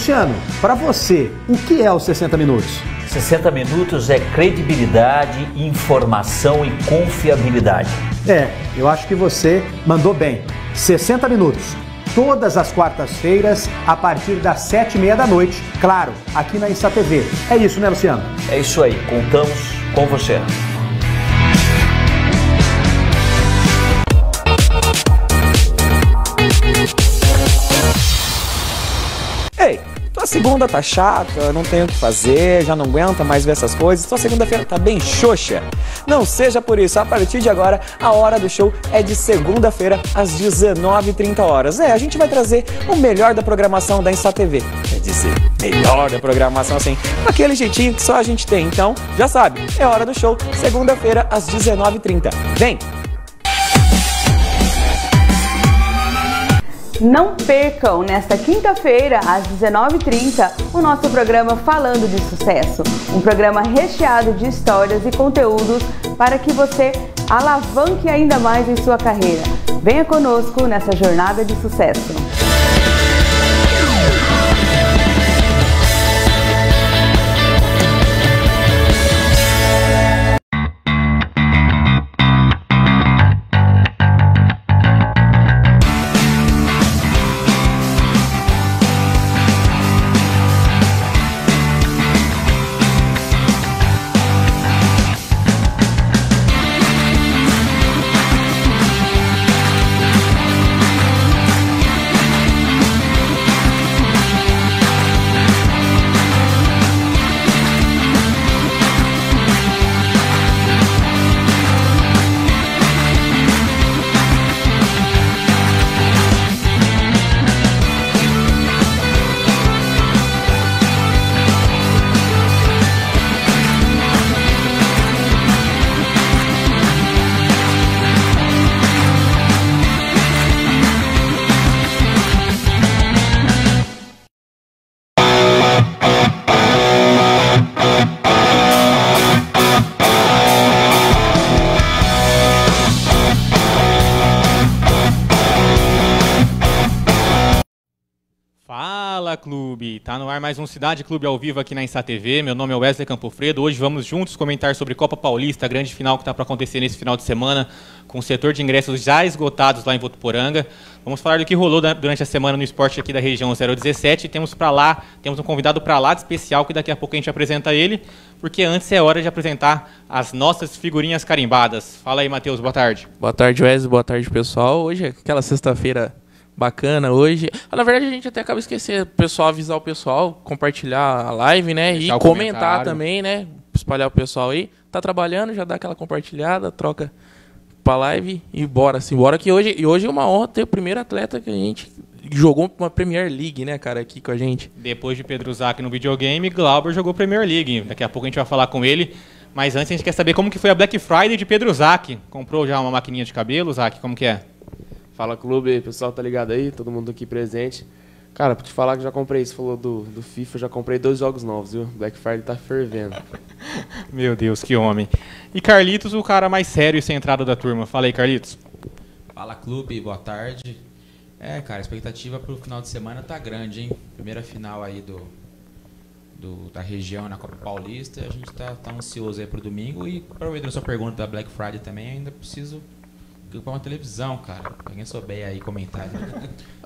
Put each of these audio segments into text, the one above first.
Luciano, para você, o que é os 60 minutos? 60 minutos é credibilidade, informação e confiabilidade. Eu acho que você mandou bem. 60 minutos, todas as quartas-feiras, a partir das 7h30 da noite, claro, aqui na Insta TV. É isso, né, Luciano? É isso aí, contamos com você. Ei, tua segunda tá chata, não tem o que fazer, já não aguenta mais ver essas coisas, tua segunda-feira tá bem xoxa. Não seja por isso, a partir de agora, a hora do show é de segunda-feira às 19h30. A gente vai trazer o melhor da programação da Insta TV. Quer dizer, melhor da programação assim, aquele jeitinho que só a gente tem. Então, já sabe, é hora do show, segunda-feira às 19h30. Vem! Não percam, nesta quinta-feira, às 19h30, o nosso programa Falando de Sucesso. Um programa recheado de histórias e conteúdos para que você alavanque ainda mais em sua carreira. Venha conosco nessa jornada de sucesso. Clube, tá no ar mais um Cidade Clube ao vivo aqui na Insta TV. Meu nome é Wesley Campofredo. Hoje vamos juntos comentar sobre Copa Paulista, a grande final que está para acontecer nesse final de semana, com o setor de ingressos já esgotados lá em Votuporanga. Vamos falar do que rolou durante a semana no esporte aqui da região 017. Temos um convidado para lá de especial que daqui a pouco a gente apresenta ele, porque antes é hora de apresentar as nossas figurinhas carimbadas. Fala aí, Matheus, boa tarde. Boa tarde, Wesley, boa tarde, pessoal. Hoje é aquela sexta-feira bacana hoje. Na verdade, a gente até acaba esquecendo, pessoal, avisar o pessoal, compartilhar a live, né? Deixar e comentar também, né? Espalhar o pessoal aí. Tá trabalhando, já dá aquela compartilhada, troca pra live e bora, assim, bora que hoje é uma honra ter o primeiro atleta que a gente jogou uma Premier League, né, cara, aqui com a gente. Depois de Pedro Zac no videogame, Glauber jogou Premier League. Daqui a pouco a gente vai falar com ele. Mas antes a gente quer saber como que foi a Black Friday de Pedro Zac. Comprou já uma maquininha de cabelo, Zac? Como que é? Fala, clube, pessoal, tá ligado aí? Todo mundo aqui presente. Cara, pra te falar que já comprei, você falou do FIFA, já comprei 2 jogos novos, viu? Black Friday tá fervendo. Meu Deus, que homem. E Carlitos, o cara mais sério e centrado da turma. Fala aí, Carlitos. Fala, clube, boa tarde. Cara, a expectativa pro final de semana tá grande, hein? Primeira final aí da região na Copa Paulista. A gente tá ansioso aí pro domingo. E aproveitando a sua pergunta da Black Friday também, ainda preciso comprar uma televisão, cara. Pra quem souber aí comentar.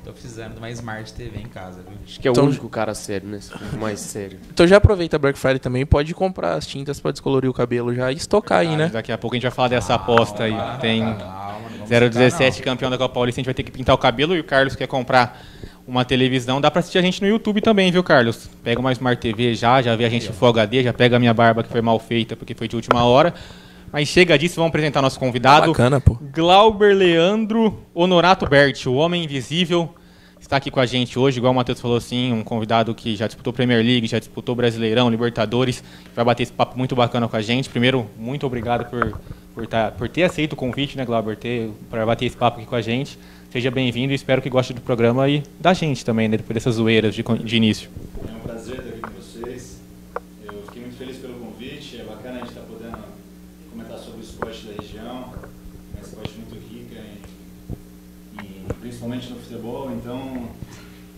Tô precisando de uma Smart TV em casa, viu? Acho que é o único cara sério, né? Mais sério. Então já aproveita a Black Friday também, pode comprar as tintas pra descolorir o cabelo já e estocar aí, né? Daqui a pouco a gente vai falar dessa aposta aí. Tem 017 campeão da Copa Paulista, a gente vai ter que pintar o cabelo e o Carlos quer comprar uma televisão. Dá pra assistir a gente no YouTube também, viu, Carlos? Pega uma Smart TV já vê a gente no Full HD, já pega a minha barba que foi mal feita porque foi de última hora. Mas chega disso, vamos apresentar nosso convidado. Bacana, pô. Glauber Leandro Honorato Berti, o homem invisível, está aqui com a gente hoje, igual o Matheus falou assim, um convidado que já disputou Premier League, já disputou Brasileirão, Libertadores, vai bater esse papo muito bacana com a gente. Primeiro, muito obrigado por ter aceito o convite, né, Glauber, para bater esse papo aqui com a gente. Seja bem-vindo e espero que goste do programa e da gente também, né, depois dessas zoeiras de início. É um prazer estar aqui com vocês. Eu fiquei muito feliz pelo convite, é bacana a gente estar podendo comentar sobre o esporte da região, é um esporte muito rica, principalmente no futebol, então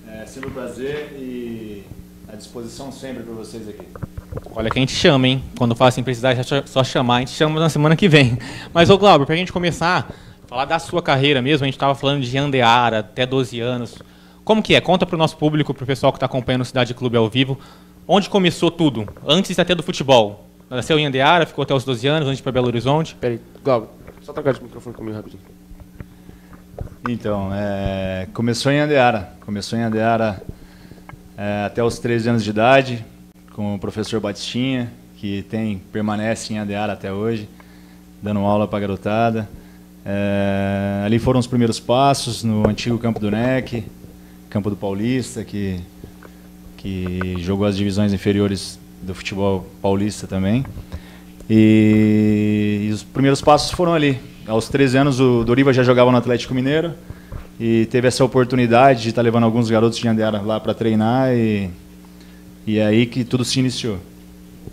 É sempre um prazer e à disposição sempre para vocês aqui. Olha que a gente chama, hein? Quando fala assim, precisar, é só chamar. A gente chama na semana que vem. Mas, ô Glauber, pra gente começar, falar da sua carreira mesmo, a gente estava falando de Yandeara, até 12 anos. Como que é? Conta pro nosso público, pro pessoal que está acompanhando o Cidade Clube ao vivo. Onde começou tudo? Antes até do futebol. Nasceu em Yandeara, ficou até os 12 anos, antes para Belo Horizonte. Peraí, Glauber, só trocar de microfone comigo rapidinho. Então, começou em Yandeara. Até os 13 anos de idade, com o professor Batistinha, que permanece em Yandeara até hoje, dando aula para a garotada. Ali foram os primeiros passos no antigo campo do NEC, campo do Paulista, que jogou as divisões inferiores do futebol paulista também. E os primeiros passos foram ali. Aos 13 anos o Doriva já jogava no Atlético Mineiro e teve essa oportunidade de estar levando alguns garotos de Yandeara lá para treinar e é aí que tudo se iniciou.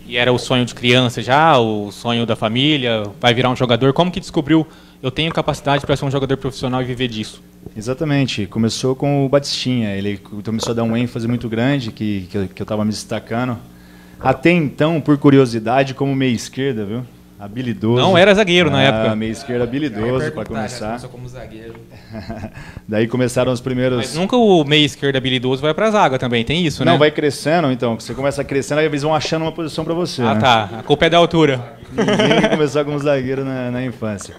E era o sonho de criança já, o sonho da família, vai virar um jogador? Como que descobriu, eu tenho capacidade para ser um jogador profissional e viver disso? Exatamente, começou com o Batistinha, ele começou a dar um ênfase muito grande, que eu estava me destacando. Até então, por curiosidade, como meia esquerda, viu? Habilidoso. Não era zagueiro na época. Meia esquerda habilidoso para começar. Começou como zagueiro. Daí começaram os primeiros... Mas nunca o meia esquerda habilidoso vai para a zaga também, tem isso, né? Não, vai crescendo, então. Você começa crecendo, aí eles vão achando uma posição para você. Ah, né? tá. A culpa é da altura. Ninguém começou como zagueiro na infância.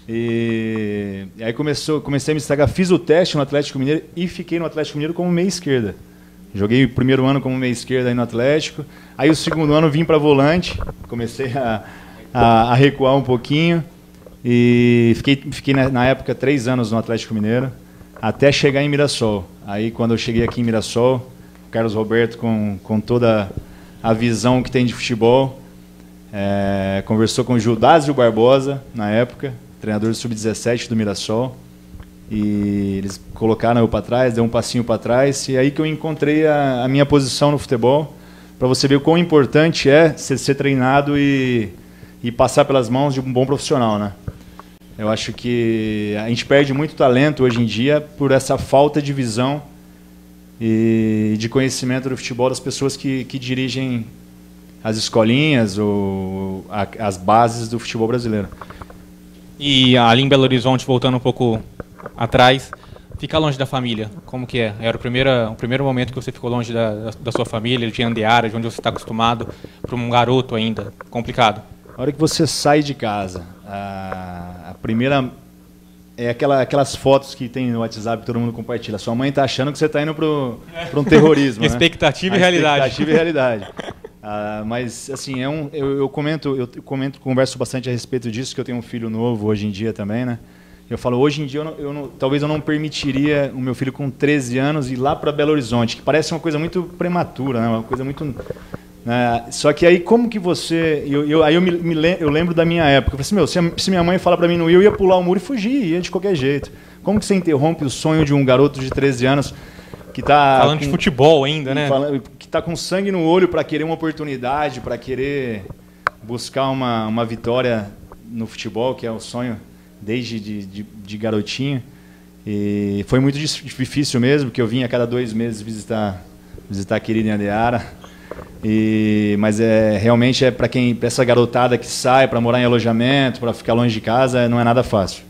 E aí comecei a me destacar, fiz o teste no Atlético Mineiro e fiquei no Atlético Mineiro como meia esquerda. Joguei o primeiro ano como meia esquerda aí no Atlético. Aí o segundo ano vim para volante, comecei a recuar um pouquinho e fiquei na época 3 anos no Atlético Mineiro até chegar em Mirassol. Aí quando eu cheguei aqui em Mirassol, o Carlos Roberto com toda a visão que tem de futebol, conversou com o Judásio Barbosa na época, treinador do Sub-17 do Mirassol, e eles colocaram eu para trás, deu um passinho para trás, e aí que eu encontrei a minha posição no futebol, para você ver o quão importante é ser treinado e passar pelas mãos de um bom profissional, né? Eu acho que a gente perde muito talento hoje em dia por essa falta de visão e de conhecimento do futebol das pessoas que dirigem as escolinhas ou as bases do futebol brasileiro. E ali em Belo Horizonte, voltando um pouco atrás, ficar longe da família, como que é? Era o primeiro momento que você ficou longe da sua família, de Yandeara, de onde você está acostumado, para um garoto ainda, complicado? A hora que você sai de casa, a primeira é aquelas fotos que tem no WhatsApp que todo mundo compartilha. Sua mãe está achando que você está indo para um terrorismo. Expectativa e realidade. Expectativa e realidade. Mas assim, eu converso bastante a respeito disso, que eu tenho um filho novo hoje em dia também, né? Eu falo, hoje em dia talvez eu não permitiria o meu filho com 13 anos ir lá para Belo Horizonte, que parece uma coisa muito prematura, né? Uma coisa muito... Só que aí como que você... Eu lembro da minha época. Eu falei assim, se minha mãe fala para mim não ir, eu ia pular o muro e fugir, ia de qualquer jeito. Como que você interrompe o sonho de um garoto de 13 anos que está... Falando de futebol ainda, né? Que está com sangue no olho para querer uma oportunidade, para querer buscar uma vitória no futebol, que é o sonho desde de garotinho. E foi muito difícil mesmo, porque eu vinha a cada 2 meses visitar a querida Yandeara. Mas realmente para essa garotada que sai para morar em alojamento, para ficar longe de casa, não é nada fácil.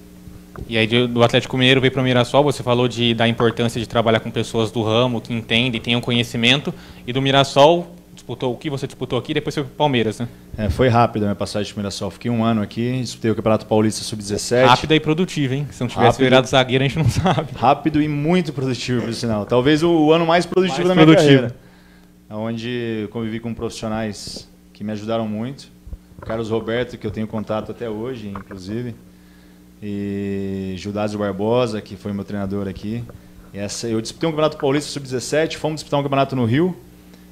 E aí do Atlético Mineiro veio para o Mirassol, você falou da importância de trabalhar com pessoas do ramo, que entendem, tenham conhecimento, e do Mirassol, disputou o que você disputou aqui, depois foi para o Palmeiras, né? Foi rápido a minha passagem para o Mirassol, fiquei 1 ano aqui, disputei o Campeonato Paulista Sub-17. Rápido e produtivo, hein? Se não tivesse virado zagueiro, a gente não sabe. Rápido e muito produtivo, por sinal. Talvez o ano mais produtivo da minha carreira. Onde convivi com profissionais que me ajudaram muito. O Carlos Roberto, que eu tenho contato até hoje, inclusive. E Judásio Barbosa, que foi meu treinador aqui. Eu disputei um Campeonato Paulista Sub-17, fomos disputar um campeonato no Rio.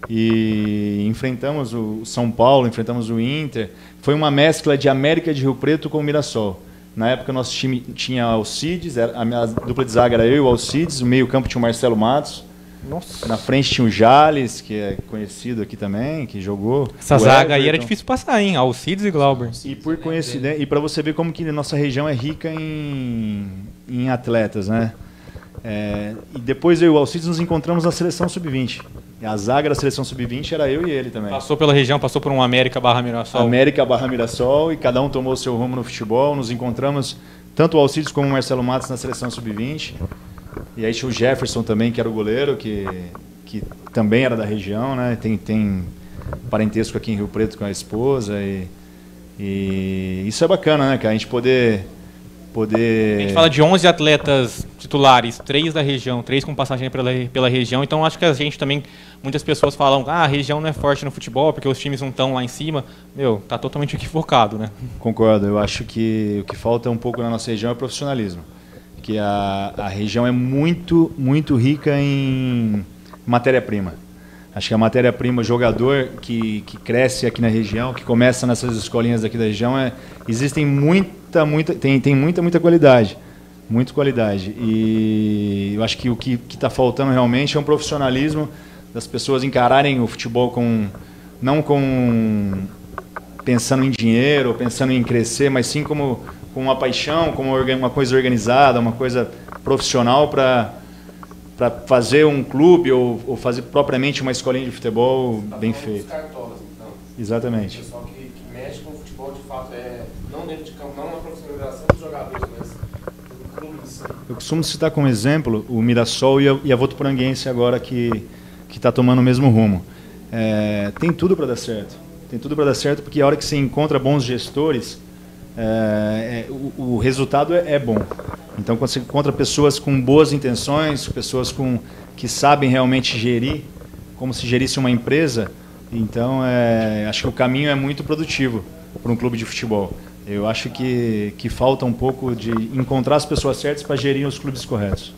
E enfrentamos o São Paulo, enfrentamos o Inter. Foi uma mescla de América de Rio Preto com o Mirassol. Na época, nosso time tinha Alcides, a minha dupla de zaga era eu e o Alcides. No meio campo tinha o Marcelo Matos. Nossa. Na frente tinha o Jales, que é conhecido aqui também, que jogou. Essa zaga aí era difícil passar, hein? Alcides e Glauber. E por coincidência, e para você ver como que nossa região é rica em atletas, né? E depois eu e o Alcides nos encontramos na seleção sub-20. A zaga da seleção sub-20 era eu e ele também. Passou pela região, passou por um América/Mirassol. América/Mirassol, e cada um tomou o seu rumo no futebol. Nos encontramos, tanto o Alcides como o Marcelo Matos, na seleção sub-20. E aí tinha o Jefferson também, que era o goleiro, que também era da região, né? Tem parentesco aqui em Rio Preto com a esposa. E isso é bacana, né, cara? A gente poder... A gente fala de 11 atletas titulares, 3 da região, 3 com passagem pela região. Então acho que a gente também, muitas pessoas falam, a região não é forte no futebol porque os times não estão lá em cima. Tá totalmente equivocado, né? Concordo, eu acho que o que falta um pouco na nossa região é profissionalismo. Que a região é muito, muito rica em matéria-prima. Acho que a matéria-prima, o jogador que cresce aqui na região, que começa nessas escolinhas daqui da região, existem tem muita qualidade. Muita qualidade. E eu acho que o que está faltando realmente é um profissionalismo das pessoas encararem o futebol não pensando em dinheiro, ou pensando em crescer, mas sim como uma paixão, como uma coisa organizada, uma coisa profissional para fazer um clube ou fazer propriamente uma escolinha de futebol bem feita. Cartolas, então. Exatamente. O pessoal que mexe com o futebol, de fato, não dentro de campo, não na profissionalização dos jogadores, mas do clube em si. Eu costumo citar como exemplo o Mirassol e a Votuporanguense agora que está tomando o mesmo rumo. Tem tudo para dar certo. Tem tudo para dar certo porque a hora que você encontra bons gestores, o resultado é bom. Então, quando você encontra pessoas com boas intenções, pessoas que sabem realmente gerir, como se gerisse uma empresa, então acho que o caminho é muito produtivo para um clube de futebol. Eu acho que falta um pouco de encontrar as pessoas certas para gerir os clubes corretos.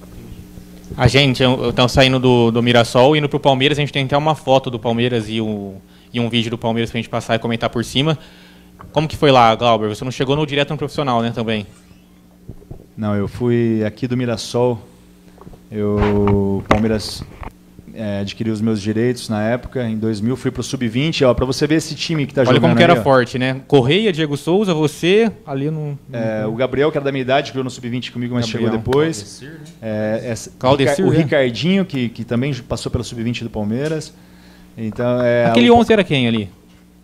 A gente, então, saindo do Mirassol, indo para o Palmeiras, a gente tem até uma foto do Palmeiras e um vídeo do Palmeiras para a gente passar e comentar por cima. Como que foi lá, Glauber? Você não chegou direto no profissional, né, também? Não, eu fui aqui do Mirassol. O Palmeiras adquiriu os meus direitos na época, em 2000. Fui para o Sub-20, para você ver esse time que está jogando. Olha como que era forte, né? Correia, Diego Souza, você, ali no... o Gabriel, que era da minha idade, que veio no Sub-20 comigo, mas chegou depois. Claudecir, o Ricardinho, que também passou pelo Sub-20 do Palmeiras. Então, aquele 11 era quem ali?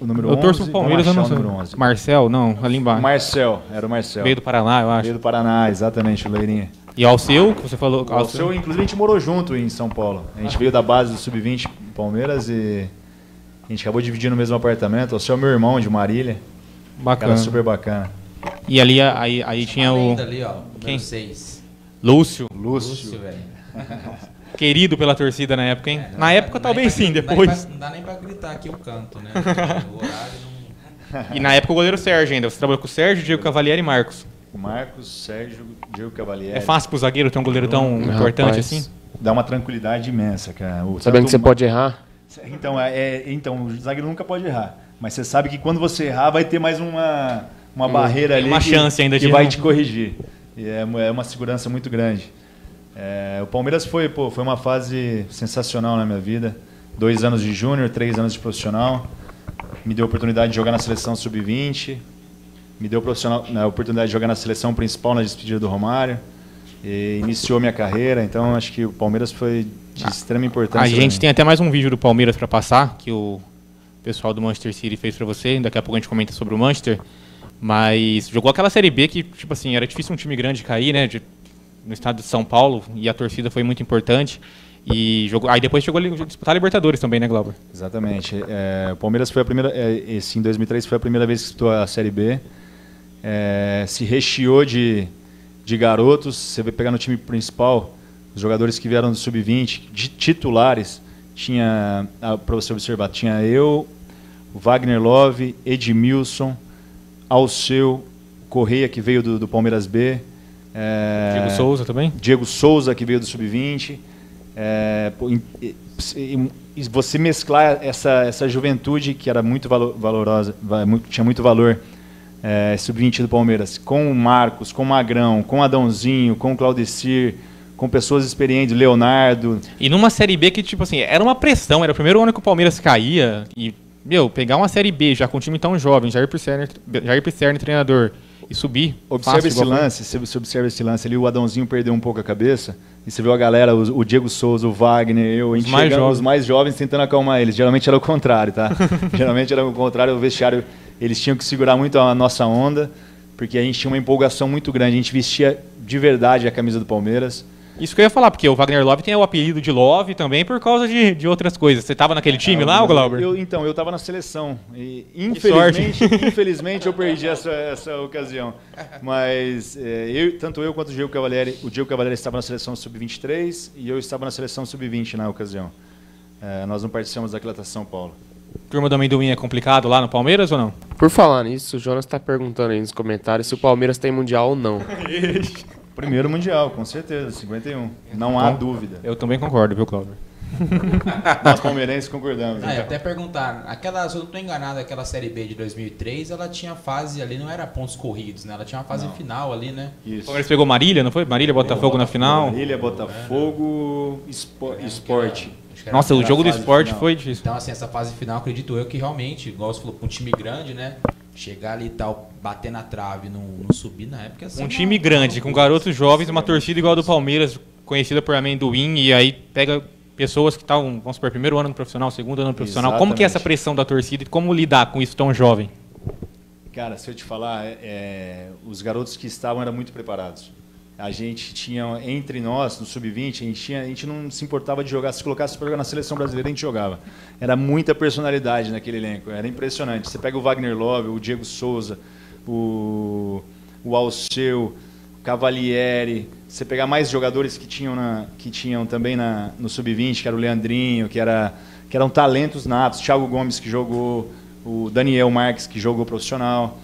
O número 11. Eu torço pro Palmeiras, eu não sei. Marcel, não, ali embaixo. Era o Marcel. Veio do Paraná, eu acho. Veio do Paraná, exatamente, o loirinho. E Alceu, que você falou... Alceu, inclusive, a gente morou junto em São Paulo. A gente veio da base do Sub-20 Palmeiras e a gente acabou dividindo o mesmo apartamento. Alceu é meu irmão, de Marília. Bacana. Cara super bacana. E ali aí tinha o... ali, ó, quem? 6. Lúcio, velho. Querido pela torcida na época, hein? Na época talvez sim, depois... Não dá nem pra gritar aqui o canto, né? O horário não... E na época o goleiro Sérgio ainda. Você trabalhou com o Sérgio, Diego Cavalieri e Marcos. Marcos, Sérgio, Diego Cavalieri. É fácil pro zagueiro ter um goleiro tão importante assim? Dá uma tranquilidade imensa, cara. Sabendo que você pode errar? Então, o zagueiro nunca pode errar. Mas você sabe que quando você errar, vai ter mais uma barreira ali. Uma chance ainda que vai te corrigir. E é uma segurança muito grande. O Palmeiras foi uma fase sensacional na minha vida. 2 anos de júnior, 3 anos de profissional. Me deu a oportunidade de jogar na seleção sub-20. Me deu a oportunidade de jogar na seleção principal na despedida do Romário. E iniciou minha carreira. Então, acho que o Palmeiras foi de extrema importância. A gente tem até mais um vídeo do Palmeiras para passar, que o pessoal do Manchester City fez para você. Daqui a pouco a gente comenta sobre o Manchester. Mas jogou aquela Série B que, tipo assim, era difícil um time grande cair, né? No estado de São Paulo, e a torcida foi muito importante. E aí depois chegou a disputar a Libertadores também, né, Glauber? Exatamente. O Palmeiras foi a primeira, em 2003 foi a primeira vez que disputou a Série B. Se recheou de garotos. Você vai pegar no time principal, os jogadores que vieram do Sub-20, de titulares, para você observar, tinha eu, o Wagner Love, Edmilson, Alceu, Correia, que veio do Palmeiras B. Diego Souza também? Diego Souza, que veio do Sub-20. Você mesclar essa juventude que era muito valorosa, tinha muito valor, Sub-20 do Palmeiras, com o Marcos, com o Magrão, com o Adãozinho, com o Claudecir, com pessoas experientes, Leonardo. E numa Série B que, tipo assim, era uma pressão, era o primeiro ano que o Palmeiras caía, e, pegar uma Série B já com um time tão jovem, Jair Pisserni treinador, e subir. Observa esse lance, você observa esse lance ali, o Adãozinho perdeu um pouco a cabeça, e você viu a galera, o Diego Souza, o Wagner, os mais jovens tentando acalmar eles. Geralmente era o contrário, tá? Geralmente era o contrário, o vestiário, eles tinham que segurar muito a nossa onda, porque a gente tinha uma empolgação muito grande, a gente vestia de verdade a camisa do Palmeiras. Isso que eu ia falar, porque o Wagner Love tem o apelido de Love também por causa de outras coisas. Você estava naquele time lá, Glauber? Eu estava na seleção. E infelizmente eu perdi essa ocasião. Mas tanto eu quanto o Diego Cavalieri estava na seleção sub-23 e eu estava na seleção sub-20 na ocasião. Nós não participamos daquela São Paulo. Turma do amendoim é complicado lá no Palmeiras ou não? Por falar nisso, o Jonas está perguntando aí nos comentários se o Palmeiras tem mundial ou não. Primeiro mundial, com certeza, 51. Não há dúvida. Eu também concordo, viu, Cláudio? Nós palmeirenses concordamos. Então. Até perguntar, se eu não estou enganado, aquela Série B de 2003, ela tinha fase ali, não era pontos corridos, né? Ela tinha uma fase final ali, né? Isso. O Palmeiras pegou Marília, não foi? Marília, Botafogo na final? Marília, Botafogo, Esporte. Nossa, o jogo do Esporte foi difícil. Então, assim, essa fase final, acredito eu que realmente, igual você falou, com um time grande, né? Chegar ali e tal, bater na trave, não subir na época. Assim, um time grande, com garotos jovens, uma torcida igual a do Palmeiras, conhecida por amendoim, e aí pega pessoas que estavam, vamos supor, primeiro ano no profissional, segundo ano no profissional. Exatamente. Como que é essa pressão da torcida e como lidar com isso tão jovem? Cara, se eu te falar, os garotos que estavam eram muito preparados. A gente tinha, entre nós, no Sub-20, a gente não se importava de jogar. Se colocasse para jogar na Seleção Brasileira, a gente jogava. Era muita personalidade naquele elenco, era impressionante. Você pega o Wagner Love, o Diego Souza, o Alceu, o Cavalieri, você pegar mais jogadores que tinham também no Sub-20, que era o Leandrinho, que eram talentos natos, Thiago Gomes, que jogou, o Daniel Marques, que jogou profissional,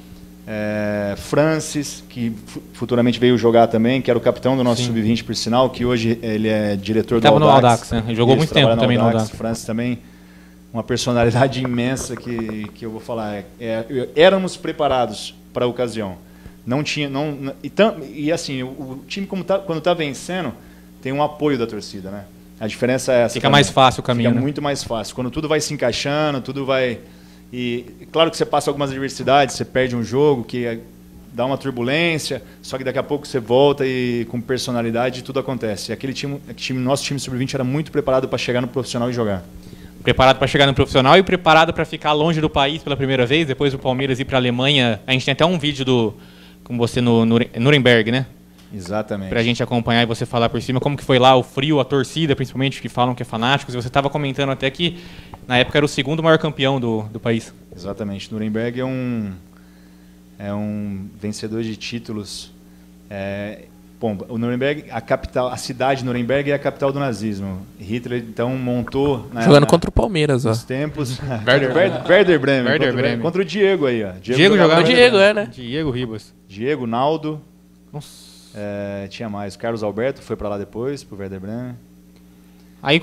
Francis, que futuramente veio jogar também, que era o capitão do nosso Sub-20, por sinal, que hoje ele é diretor do Audax. Estava no Audax, né? Ele jogou muito tempo também no Audax. Francis também, uma personalidade imensa que eu vou falar. Éramos preparados para a ocasião. Não tinha, e assim, o time quando está vencendo, tem um apoio da torcida, né? A diferença é essa. Fica mais fácil o caminho. Fica muito mais fácil. Quando tudo vai se encaixando, tudo vai... E claro que você passa algumas adversidades, você perde um jogo que dá uma turbulência, só que daqui a pouco você volta e com personalidade tudo acontece. E nosso time sub-20 era muito preparado para chegar no profissional e jogar. Preparado para chegar no profissional e preparado para ficar longe do país pela primeira vez, depois do Palmeiras ir para a Alemanha. A gente tem até um vídeo com você no Nuremberg, né? Exatamente. Pra gente acompanhar e você falar por cima como que foi lá o frio, a torcida, principalmente, que falam que é fanáticos. E você estava comentando até que na época era o segundo maior campeão do país. Exatamente. Nuremberg é um vencedor de títulos. O Nuremberg, a cidade de Nuremberg é a capital do nazismo. Hitler então montou jogando contra o Palmeiras, nos tempos. Werder Bremen. Contra o Diego aí, ó. Diego jogava. Né? Diego Ribas. Diego, Naldo. Nossa. Tinha mais. Carlos Alberto foi para lá depois, pro Werder Bremen. Aí,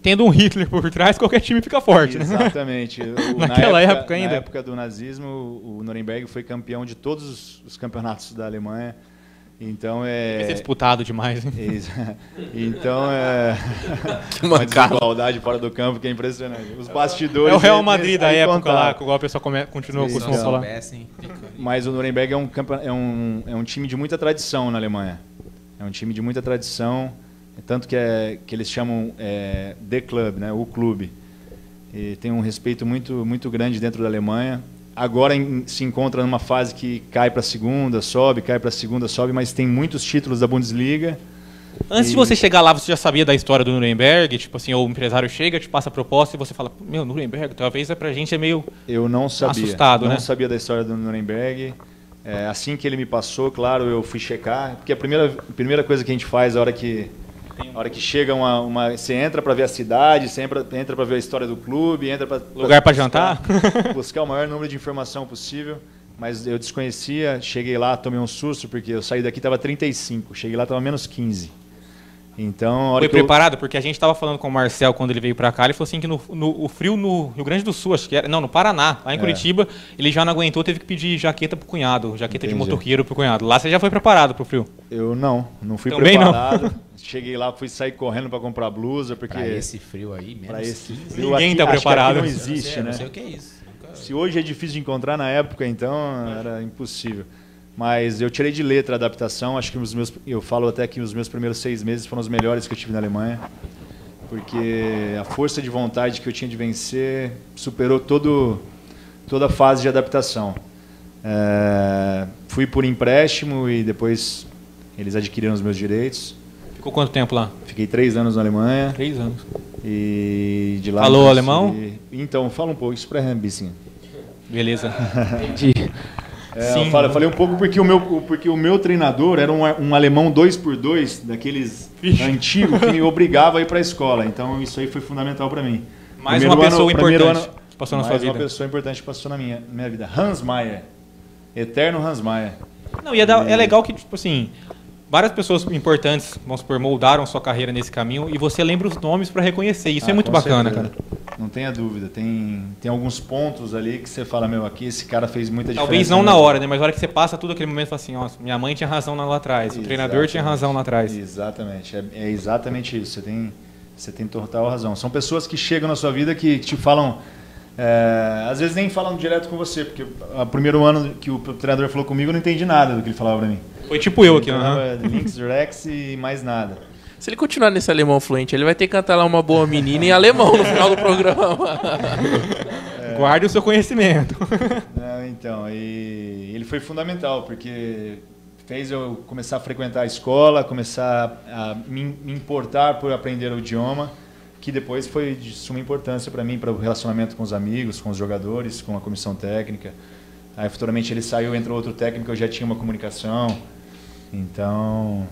tendo um Hitler por trás, qualquer time fica forte, né? Exatamente. Naquela época ainda. Na época do nazismo, o Nuremberg foi campeão de todos os campeonatos da Alemanha. Então Deve ser disputado demais, hein? Então uma desigualdade fora do campo que é impressionante. Os bastidores. É o Real Madrid da época lá, igual a pessoa continua com o falar. Mas o Nuremberg é um time de muita tradição na Alemanha. É um time de muita tradição, tanto que eles chamam The Club, né? O clube. E tem um respeito muito, muito grande dentro da Alemanha. Agora se encontra numa fase que cai para a segunda, sobe, mas tem muitos títulos da Bundesliga. Antes de você chegar lá, você já sabia da história do Nuremberg? Tipo assim, o empresário chega, te passa a proposta e você fala, Nuremberg, talvez pra gente é meio Eu não sabia. Assustado, não sabia da história do Nuremberg. Assim que ele me passou, claro, eu fui checar. Porque a primeira coisa que a gente faz, a hora que chega você entra para ver a cidade, você entra para ver a história do clube, entra para lugar para jantar, buscar o maior número de informação possível. Mas eu desconhecia, cheguei lá, tomei um susto porque eu saí daqui estava 35, cheguei lá estava menos 15. Então, foi preparado porque a gente estava falando com o Marcel quando ele veio para cá, ele falou assim que o frio no Rio Grande do Sul, acho que era, não, no Paraná, lá em Curitiba, ele já não aguentou, teve que pedir jaqueta pro cunhado, jaqueta de motoqueiro pro cunhado. Lá você já foi preparado pro frio? Eu não fui também preparado. Não. Cheguei lá, fui sair correndo para comprar blusa porque pra esse frio aí, ninguém está preparado. Não existe, né? Não sei o que é isso. Se hoje é difícil de encontrar, na época então era impossível. Mas eu tirei de letra a adaptação. Acho que eu falo até que os meus primeiros 6 meses foram os melhores que eu tive na Alemanha, porque a força de vontade que eu tinha de vencer superou toda a fase de adaptação. Fui por empréstimo e depois eles adquiriram os meus direitos. Ficou quanto tempo lá? Fiquei 3 anos na Alemanha. 3 anos. E de lá... Falou alemão? Então, fala um pouco. Isso para ein bisschen. Beleza. Entendi. Eu falei um pouco porque o meu treinador era um alemão 2x2, daqueles antigos, que me obrigava a ir para a escola. Então isso aí foi fundamental para mim. Mais uma pessoa importante que passou na sua vida. Mais uma pessoa importante que passou na minha vida. Hans Mayer. Eterno Hans Mayer. Não, é legal que, tipo assim, várias pessoas importantes, vamos supor, moldaram sua carreira nesse caminho e você lembra os nomes para reconhecer. Isso é muito bacana, certeza. cara. Não tenha dúvida. Tem alguns pontos ali que você fala, aqui esse cara fez muita diferença. Talvez não na hora, né? Mas na hora que você passa tudo aquele momento, você fala assim, minha mãe tinha razão lá atrás, o treinador tinha razão lá atrás. Exatamente. É exatamente isso. Você tem total razão. São pessoas que chegam na sua vida que te falam... às vezes nem falam direto com você, porque o primeiro ano que o treinador falou comigo, eu não entendi nada do que ele falava pra mim. Foi tipo eu aqui, Links, Rex e mais nada. Se ele continuar nesse alemão fluente, ele vai ter que cantar lá Uma Boa Menina em alemão no final do programa. Guarde o seu conhecimento. Então, e ele foi fundamental, porque fez eu começar a frequentar a escola, começar a me importar por aprender o idioma, que depois foi de suma importância para mim, para o relacionamento com os amigos, com os jogadores, com a comissão técnica. Aí futuramente ele saiu, entrou outro técnico, eu já tinha uma comunicação. Então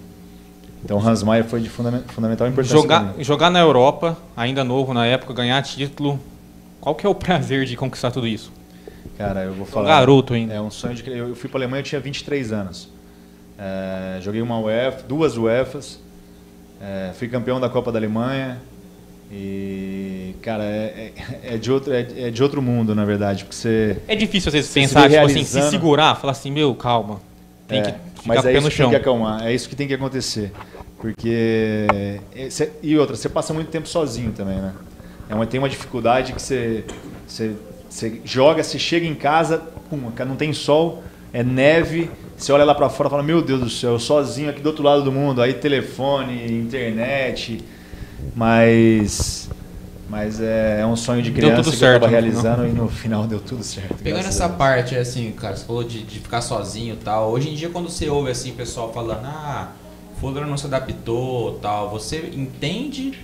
Hans Mayer foi de fundamental importância. Jogar na Europa, ainda novo na época, ganhar título, qual que é o prazer de conquistar tudo isso? Cara, eu vou falar... garoto ainda. É um sonho de... Eu fui para a Alemanha, eu tinha 23 anos. Joguei uma UEFA, 2 UEFAs, fui campeão da Copa da Alemanha. E, cara, é de outro mundo, na verdade, porque você... É difícil, às vezes, pensar, tipo assim, se segurar, falar assim, calma, tem que ficar com o pé no chão. Tem que acalmar, é isso que tem que acontecer. Porque... E outra, você passa muito tempo sozinho também, né? Tem uma dificuldade que você joga, você chega em casa, não tem sol, é neve, você olha lá pra fora e fala, meu Deus do céu, sozinho aqui do outro lado do mundo, aí telefone, internet... Mas é um sonho de criança que eu estava realizando e no final deu tudo certo. Pegando essa parte, assim, cara, você falou de ficar sozinho e tal. Hoje em dia, quando você ouve assim, o pessoal falando, fulano não se adaptou tal, você entende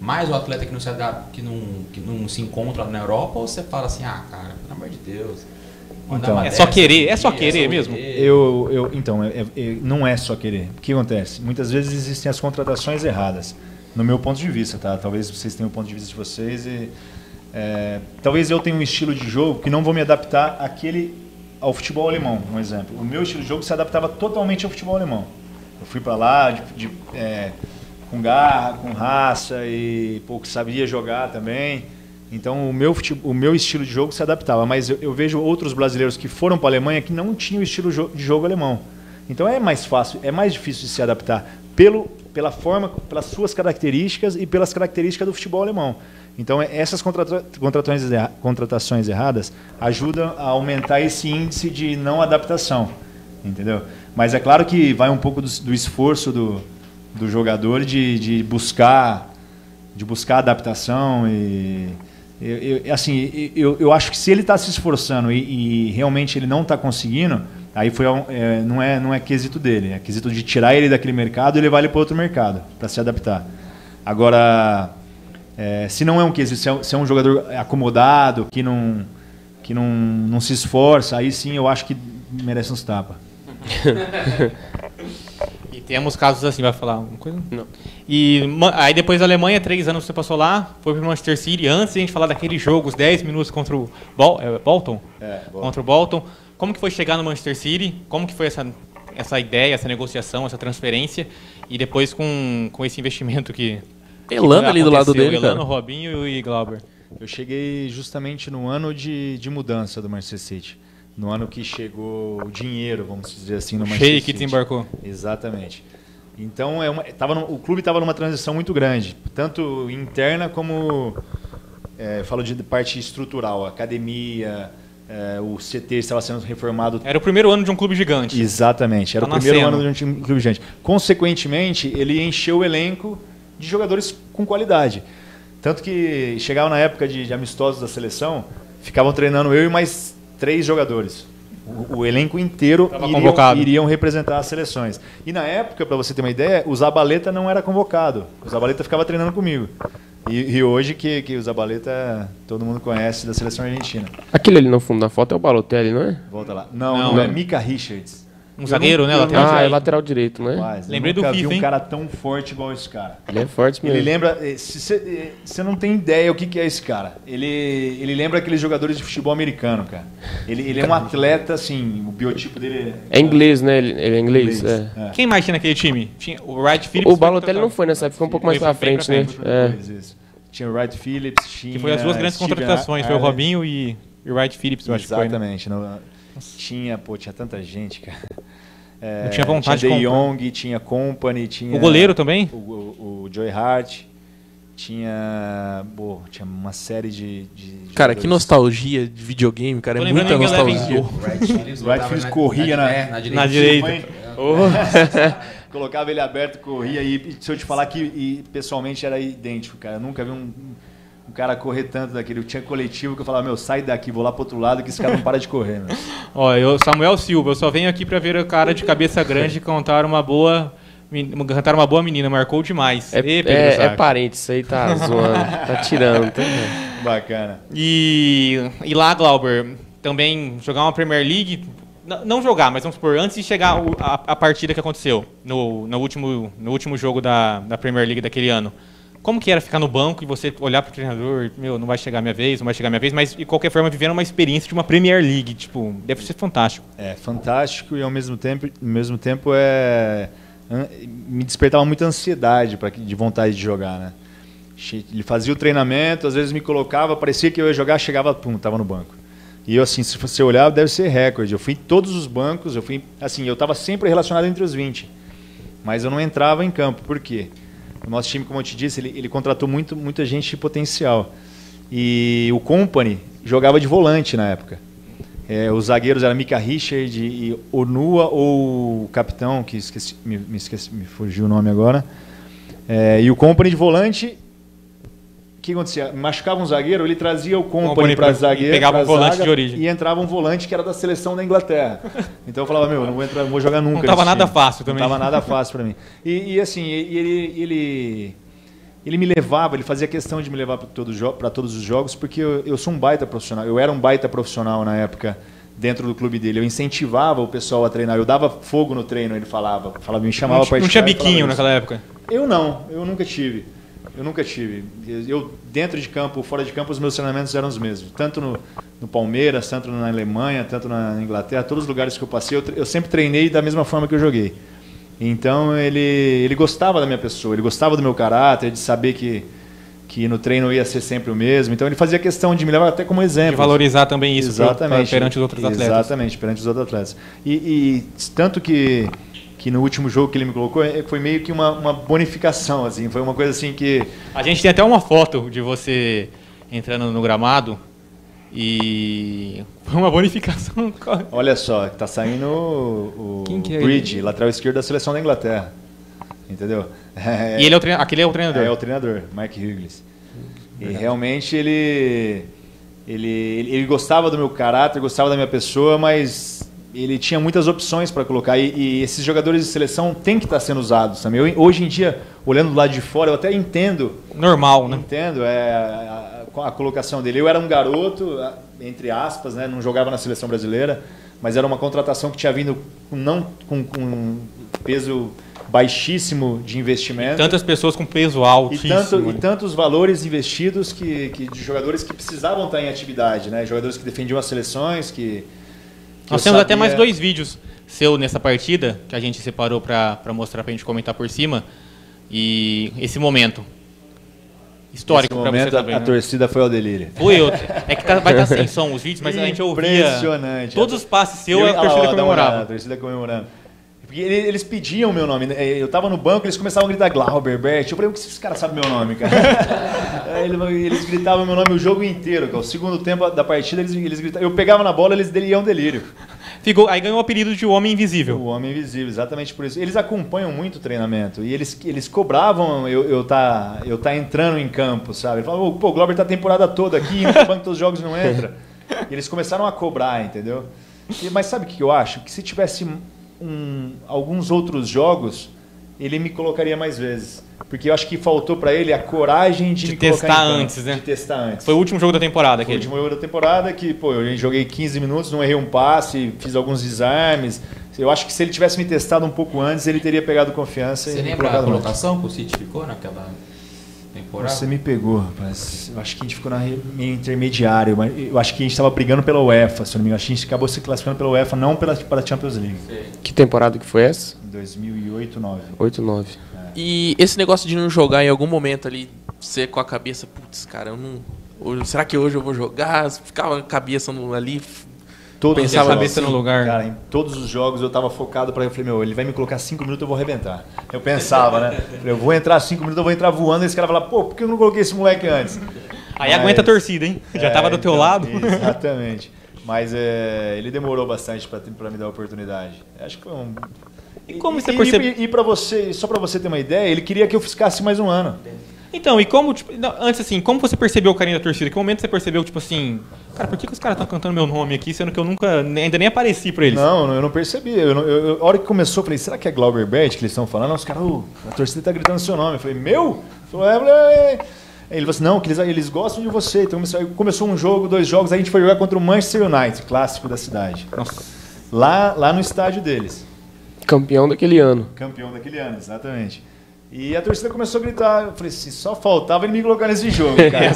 mais o atleta que não se adapta, que não se encontra na Europa, ou você fala assim, cara, pelo amor de Deus. Então, é só querer mesmo? Não é só querer. O que acontece? Muitas vezes existem as contratações erradas. No meu ponto de vista, tá? Talvez vocês tenham o ponto de vista de vocês e talvez eu tenha um estilo de jogo que não vou me adaptar ao futebol alemão, um exemplo. O meu estilo de jogo se adaptava totalmente ao futebol alemão. Eu fui para lá com garra, com raça e pouco sabia jogar também. Então o meu estilo de jogo se adaptava, mas eu vejo outros brasileiros que foram para a Alemanha que não tinham o estilo de jogo alemão. Então é mais fácil, é mais difícil de se adaptar pela forma, pelas suas características e pelas características do futebol alemão. Então essas contratações erradas ajudam a aumentar esse índice de não adaptação, entendeu? Mas é claro que vai um pouco do esforço do jogador de buscar adaptação e eu acho que se ele está se esforçando e realmente ele não está conseguindo, aí não é quesito dele, é quesito de tirar ele daquele mercado e levar ele para outro mercado, para se adaptar. Agora, se não é um quesito, se é um jogador acomodado, que não se esforça, aí sim eu acho que merece uns tapas. E temos casos assim, vai falar alguma coisa? Não. E aí depois da Alemanha, 3 anos você passou lá, foi para o Manchester City, antes de a gente falar daquele jogo, os 10 minutos contra o Bolton? Contra o Bolton. Como que foi chegar no Manchester City? Como que foi essa ideia, essa negociação, essa transferência? E depois com esse investimento que Elano ali do lado dele, Elano, Robinho e Glauber. Eu cheguei justamente no ano de mudança do Manchester City. No ano que chegou o dinheiro, vamos dizer assim, no Manchester City. Que desembarcou. Exatamente. Então o clube estava numa transição muito grande, tanto interna como falo de parte estrutural, academia, O CT estava sendo reformado. Era o primeiro ano de um clube gigante. Exatamente, era o primeiro ano de um clube gigante. Consequentemente, ele encheu o elenco de jogadores com qualidade. Tanto que chegava na época de amistosos da seleção, ficavam treinando eu e mais 3 jogadores. O elenco inteiro iriam representar as seleções. E na época, para você ter uma ideia, o Zabaleta não era convocado. O Zabaleta ficava treinando comigo. E hoje que o Zabaleta todo mundo conhece da seleção argentina. Aquele ali no fundo da foto é o Balotelli, não é? Volta lá. Não é Mika Richards. Um zagueiro, né? Lateral é lateral direito, né? Rapaz, lembrei do FIFA, vi um cara tão forte igual esse cara. Ele é forte mesmo. Ele lembra... Você não tem ideia o que é esse cara. Ele lembra aqueles jogadores de futebol americano, cara. Ele é um atleta, assim, o biotipo dele... É inglês, né? Ele é inglês. Quem mais tinha naquele time? Tinha o Wright Phillips. O Balotelli não foi nessa época, ficou um pouco mais pra frente, né? Tinha o Wright Phillips, tinha... Que foi as duas grandes contratações, foi o Robinho e o Wright Phillips, eu acho que foi. Exatamente. Tinha tanta gente, cara. Não tinha vontade tinha De Jong, tinha Company, tinha... O goleiro também? O Joey Hart. Tinha uma série de cara, que nostalgia de videogame, cara. É muita nostalgia. O Wright Phillips corria na direita. Colocava ele aberto, corria. E se eu te falar que pessoalmente era idêntico, cara. Eu nunca vi um cara correr tanto daquele. Eu tinha coletivo que eu falava, sai daqui, vou lá pro outro lado, que esse cara não para de correr. Meu. Samuel Silva, eu só venho aqui pra ver o cara de cabeça grande cantar uma boa menina, marcou demais. É parente, isso aí tá zoando, tá tirando. Bacana. E lá, Glauber, também jogar uma Premier League, não jogar, mas vamos supor, antes de chegar a partida que aconteceu no último jogo da Premier League daquele ano. Como que era ficar no banco e você olhar pro treinador, não vai chegar a minha vez, mas de qualquer forma vivendo uma experiência de uma Premier League, tipo, deve ser fantástico. É fantástico e ao mesmo tempo me despertava muita ansiedade de vontade de jogar, né? Ele fazia o treinamento, às vezes me colocava, parecia que eu ia jogar, chegava, tava no banco. E eu, assim, se você olhar, deve ser recorde. Eu fui em todos os bancos, eu estava sempre relacionado entre os 20, mas eu não entrava em campo. Por quê? O nosso time, como eu te disse, ele contratou muita gente de potencial. E o Company jogava de volante na época. Os zagueiros eram Mika Richards e Onua, ou o capitão, que me fugiu o nome agora. E o Company de volante, o que acontecia? Machucava um zagueiro, ele trazia o Company para zagueiro, pegava um volante de origem. E entrava um volante que era da seleção da Inglaterra. Então eu falava, não vou jogar nunca. Não estava nada fácil também. Não estava nada fácil para mim. Ele me levava, ele fazia questão de me levar para todos os jogos, porque eu sou um baita profissional. Eu era um baita profissional na época dentro do clube dele. Eu incentivava o pessoal a treinar. Eu dava fogo no treino, ele falava me chamava para Não tinha biquinho naquela época? Eu nunca tive. Eu, dentro de campo, fora de campo, os meus treinamentos eram os mesmos. Tanto no Palmeiras, tanto na Alemanha, tanto na Inglaterra, todos os lugares que eu passei, eu sempre treinei da mesma forma que eu joguei. Então ele gostava da minha pessoa, ele gostava do meu caráter, de saber que no treino eu ia ser sempre o mesmo. Então ele fazia questão de me levar até como exemplo. De valorizar também isso perante os outros atletas. Exatamente, perante os outros atletas. E tanto que no último jogo que ele me colocou, foi meio que uma bonificação, assim, foi uma coisa assim que... A gente tem até uma foto de você entrando no gramado e foi uma bonificação. Olha só, tá saindo o Bridge, lateral esquerdo da seleção da Inglaterra, entendeu? E aquele é o treinador? É o treinador, Mike Hughes. E realmente ele gostava do meu caráter, gostava da minha pessoa, mas... ele tinha muitas opções para colocar e esses jogadores de seleção têm que estar sendo usados também. Hoje em dia, olhando do lado de fora, eu até entendo. Normal, né? Entendo a colocação dele. Eu era um garoto, entre aspas, né? Não jogava na seleção brasileira, mas era uma contratação que tinha vindo com peso baixíssimo de investimento. E tantas pessoas com peso altíssimo. E tantos valores investidos de jogadores que precisavam estar em atividade, né? Jogadores que defendiam as seleções, Nós temos até mais 2 vídeos seu nessa partida, que a gente separou para mostrar, para a gente comentar por cima. E esse momento histórico para você também. A torcida foi ao delírio. Foi eu. É que vai estar sem som os vídeos, mas a gente ouvia todos os passes seus, a torcida comemorava. A torcida comemorando. Porque eles pediam o meu nome. Eu tava no banco, eles começavam a gritar Glauber, Bert. Eu falei, o que esses caras sabem meu nome, cara? Eles gritavam meu nome o jogo inteiro, cara. O segundo tempo da partida, eles gritavam. Eu pegava na bola, eles iam delírio. Aí ganhou o apelido de Homem Invisível. O Homem Invisível, exatamente por isso. Eles acompanham muito o treinamento. E eles cobravam eu tá entrando em campo, sabe? Eles falavam, pô, o Glauber tá a temporada toda aqui, no banco dos jogos não entra. E eles começaram a cobrar, entendeu? Mas sabe o que eu acho? Que se tivesse alguns outros jogos, ele me colocaria mais vezes. Porque eu acho que faltou para ele a coragem de me testar colocar em campo, antes, né? De testar antes. Foi o último jogo da temporada. Foi o último jogo da temporada que, pô, eu joguei 15 minutos, não errei um passe, fiz alguns desarmes. Eu acho que se ele tivesse me testado um pouco antes, ele teria pegado confiança. Você lembra a colocação que o City ficou naquela temporada? Você me pegou, rapaz. Eu acho que a gente ficou na meio intermediário. Mas eu acho que a gente estava brigando pela UEFA, se eu não me engano. Acho que a gente acabou se classificando pela UEFA, não para a Champions League. Que temporada que foi essa? 2008, 2009. 8-9. E esse negócio de não jogar em algum momento ali, você com a cabeça, putz, cara, eu não... Será que hoje eu vou jogar? Ficava a cabeça ali... Pensava a cabeça no lugar. Cara, em todos os jogos eu tava focado para eu falei, ele vai me colocar 5 minutos, eu vou arrebentar. Eu pensava, né? Eu vou entrar 5 minutos, eu vou entrar voando, e esse cara vai falar, pô, por que eu não coloquei esse moleque antes? Aí aguenta a torcida, hein? Já tava do teu lado. Exatamente. Mas ele demorou bastante para me dar a oportunidade. Acho que foi um... E como você percebeu? E para você, só para você ter uma ideia, ele queria que eu ficasse mais um ano. Então, e como, tipo, antes assim, como você percebeu o carinho da torcida? Que momento você percebeu, tipo assim, cara, por que os caras estão cantando meu nome aqui, sendo que eu ainda nem apareci pra eles? Não, eu não percebi. A hora que começou, eu falei, será que é Glauber Bert que eles estão falando? Não, os caras, a torcida tá gritando seu nome. Eu falei, meu? Ele falou assim, não, que eles gostam de você. Então começou um jogo, 2 jogos, aí a gente foi jogar contra o Manchester United, clássico da cidade. Nossa. Lá no estádio deles. Campeão daquele ano. Campeão daquele ano, exatamente. E a torcida começou a gritar. Eu falei assim, só faltava ele me colocar nesse jogo, cara.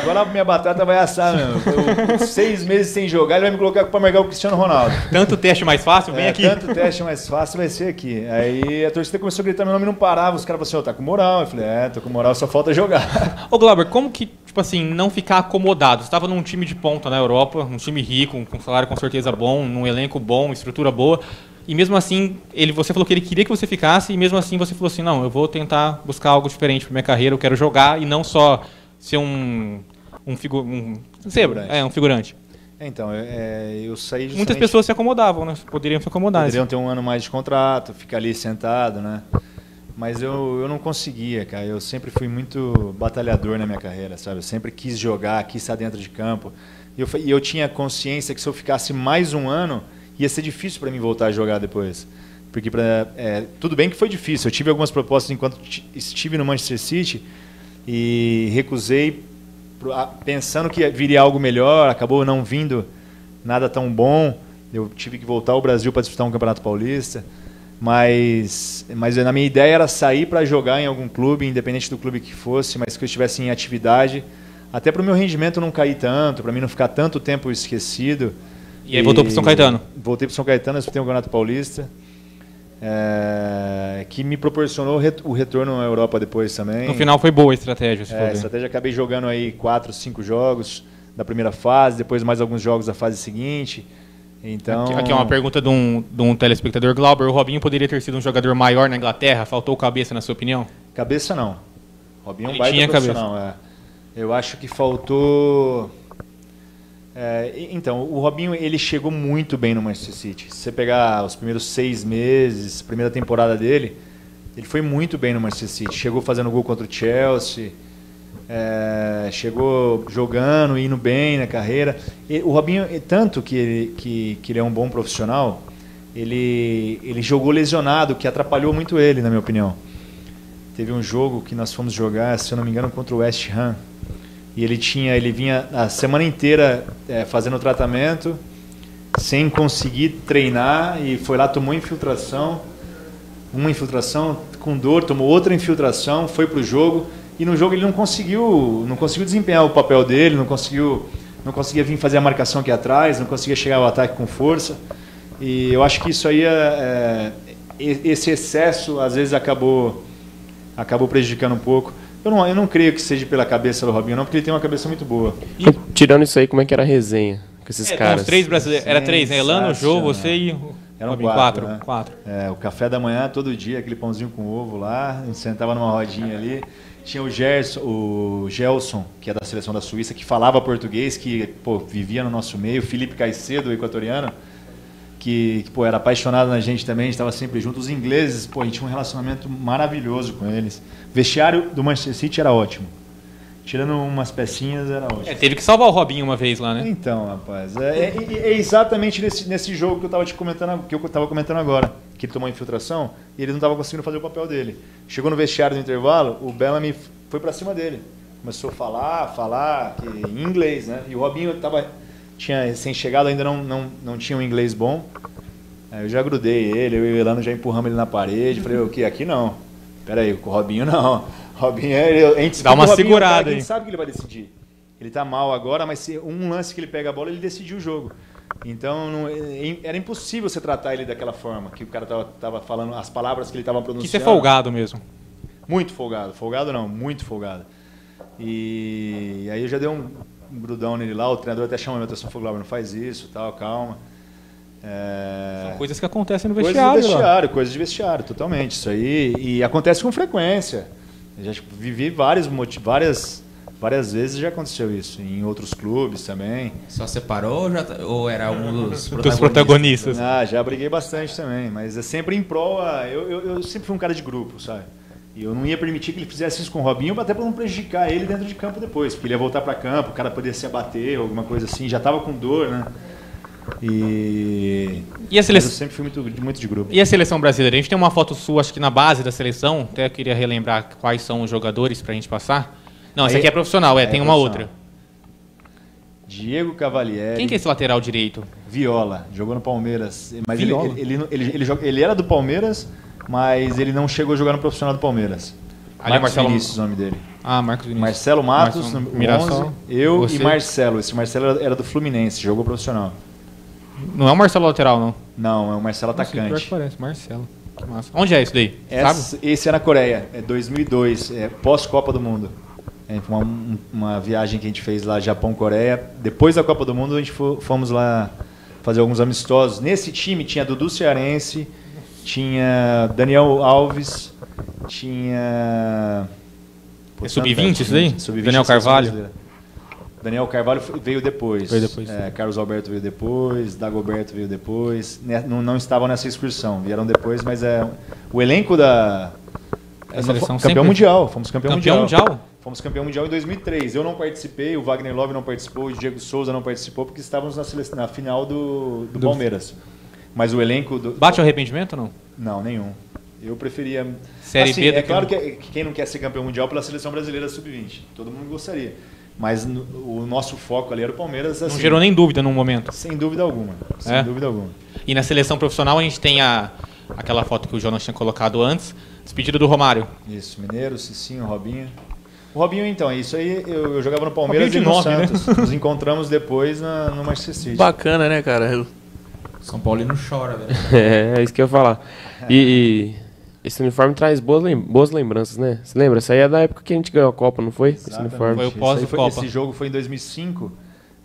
Agora a minha batata vai assar mesmo. 6 meses sem jogar, ele vai me colocar para marcar o Cristiano Ronaldo. Tanto teste mais fácil, vem aqui. Tanto teste mais fácil vai ser aqui. Aí a torcida começou a gritar meu nome e não parava. Os caras falaram assim, tá com moral. Eu falei, tô com moral, só falta jogar. Ô Glauber, como que, tipo assim, não ficar acomodado? Você estava num time de ponta na Europa, um time rico, com salário com certeza bom, num elenco bom, estrutura boa. E mesmo assim, você falou que ele queria que você ficasse, e mesmo assim você falou assim, não, eu vou tentar buscar algo diferente para minha carreira, eu quero jogar e não só ser um figurante. Então, eu saí justamente... Muitas pessoas se acomodavam, né? Poderiam se acomodar. Poderiam ter um ano mais de contrato, ficar ali sentado, né? Mas eu não conseguia, cara. Eu sempre fui muito batalhador na minha carreira, sabe? Eu sempre quis jogar, quis estar dentro de campo. E eu tinha consciência que se eu ficasse mais um ano... ia ser difícil para mim voltar a jogar depois. Porque tudo bem que foi difícil. Eu tive algumas propostas enquanto estive no Manchester City e recusei pensando que viria algo melhor, acabou não vindo nada tão bom. Eu tive que voltar ao Brasil para disputar um Campeonato Paulista. Mas a minha ideia era sair para jogar em algum clube, independente do clube que fosse, mas que eu estivesse em atividade, até para o meu rendimento não cair tanto, para mim não ficar tanto tempo esquecido. E aí voltou para São Caetano? Voltei para São Caetano, disputei um Campeonato Paulista, que me proporcionou o retorno à Europa depois também. No final foi boa a estratégia. A estratégia, acabei jogando aí 4, 5 jogos da primeira fase, depois mais alguns jogos da fase seguinte. Então... Aqui é uma pergunta de um telespectador. Glauber, o Robinho poderia ter sido um jogador maior na Inglaterra? Faltou cabeça, na sua opinião? Cabeça não. Robinho é um baita profissional. Eu acho que faltou... Então, o Robinho ele chegou muito bem no Manchester City. Se você pegar os primeiros 6 meses, primeira temporada dele, ele foi muito bem no Manchester City. Chegou fazendo gol contra o Chelsea, chegou jogando, indo bem na carreira. O Robinho, tanto que ele é um bom profissional, ele jogou lesionado, que atrapalhou muito ele, na minha opinião. Teve um jogo que nós fomos jogar, se eu não me engano, contra o West Ham. E ele vinha a semana inteira fazendo tratamento, sem conseguir treinar, e foi lá, tomou uma infiltração com dor, tomou outra infiltração, foi para o jogo, e no jogo ele não conseguiu desempenhar o papel dele, não conseguia vir fazer a marcação aqui atrás, não conseguia chegar ao ataque com força. E eu acho que isso aí, esse excesso, às vezes acabou prejudicando um pouco. Eu não creio que seja pela cabeça do Robinho, não, porque ele tem uma cabeça muito boa. Tirando isso aí, como é que era a resenha com esses caras? Os 3 brasileiros. Era 3, né? Elano, Jô, você e... Eram quatro, né? quatro. O café da manhã, todo dia, aquele pãozinho com ovo lá, a gente sentava numa rodinha ali. Tinha o Gelson, que é da seleção da Suíça, que falava português, que vivia no nosso meio. O Felipe Caicedo, o equatoriano, que era apaixonado na gente também, a gente estava sempre junto. Os ingleses, a gente tinha um relacionamento maravilhoso com eles. O vestiário do Manchester City era ótimo. Tirando umas pecinhas, era ótimo. Teve que salvar o Robinho uma vez lá, né? Então, rapaz, é exatamente nesse jogo que eu estava comentando agora, que ele tomou infiltração e ele não estava conseguindo fazer o papel dele. Chegou no vestiário do intervalo, o Bellamy foi para cima dele. Começou a falar em inglês, né? E o Robinho tinha recém-chegado, ainda não tinha um inglês bom. Aí eu já grudei ele, eu e o Elano já empurramos ele na parede. Falei, o quê? Aqui não. Peraí, com o Robinho não. Robinho, a gente dá uma segurada aí. A gente sabe que ele vai decidir. Ele tá mal agora, mas se um lance que ele pega a bola, ele decidiu o jogo. Então, era impossível você tratar ele daquela forma, que o cara tava falando as palavras que ele tava pronunciando. Que ser folgado mesmo. Muito folgado. Folgado não, muito folgado. E aí eu já dei um grudão nele lá, o treinador até chamou a minha atenção, falou, não faz isso, tal, calma. São coisas que acontecem no vestiário. Coisas de vestiário, totalmente. Isso aí, e acontece com frequência. Eu já vivi várias vezes já aconteceu isso, em outros clubes também. Só separou ou era um dos protagonistas? Já briguei bastante também, mas é sempre em prol. Eu sempre fui um cara de grupo, sabe? E eu não ia permitir que ele fizesse isso com o Robinho, até para não prejudicar ele dentro de campo depois, porque ele ia voltar para campo, o cara poderia se abater, alguma coisa assim, já estava com dor, né? E a seleção... Eu sempre fui muito de grupo. E a seleção brasileira? A gente tem uma foto sua, acho que na base da seleção, até eu queria relembrar quais são os jogadores para a gente passar. Não, essa aqui é profissional, tem uma outra. Diego Cavalieri. Quem que é esse lateral direito? Viola, jogou no Palmeiras. Mas ele era do Palmeiras, mas ele não chegou a jogar no profissional do Palmeiras. Marcos Vinícius, o nome dele. Marcos Vinícius. Marcelo Matos, Mirassol, 11, eu e Marcelo. Esse Marcelo era do Fluminense, jogou profissional. Não é o Marcelo lateral, não? Não, é o Marcelo atacante. Pior que parece, Marcelo. Que massa. Onde é isso daí? Esse é na Coreia, é 2002, pós-Copa do Mundo. Uma viagem que a gente fez lá, Japão-Coreia. Depois da Copa do Mundo, a gente fomos lá fazer alguns amistosos. Nesse time tinha Dudu Cearense, tinha Daniel Alves, tinha... É sub-20 isso daí? Daniel Carvalho? Daniel Carvalho veio depois. Carlos Alberto veio depois, Dagoberto veio depois. Não estavam nessa excursão, vieram depois, mas o elenco da... Campeão mundial, fomos campeão mundial. Fomos campeão mundial em 2003. Eu não participei, o Wagner Love não participou, o Diego Souza não participou, porque estávamos na final do Palmeiras. Mas o elenco... Bate o arrependimento ou não? Não, nenhum. Eu preferia... Série B é claro que quem não quer ser campeão mundial pela seleção brasileira sub-20. Todo mundo gostaria. Mas o nosso foco ali era o Palmeiras. Assim, não gerou nem dúvida num momento? Sem dúvida alguma. Sem dúvida alguma. E na seleção profissional a gente tem aquela foto que o Jonas tinha colocado antes, despedida do Romário. Isso, Mineiro, Cicinho, Robinho. O Robinho, então, isso aí, eu jogava no Palmeiras e no Santos. Né? Nos encontramos depois no Manchester City. Bacana, né, cara? São Paulino chora, velho. É isso que eu ia falar. E esse uniforme traz boas lembranças, né? Você lembra? Isso aí é da época que a gente ganhou a Copa, não foi? Esse uniforme. Foi o pós-Copa. Esse jogo foi em 2005.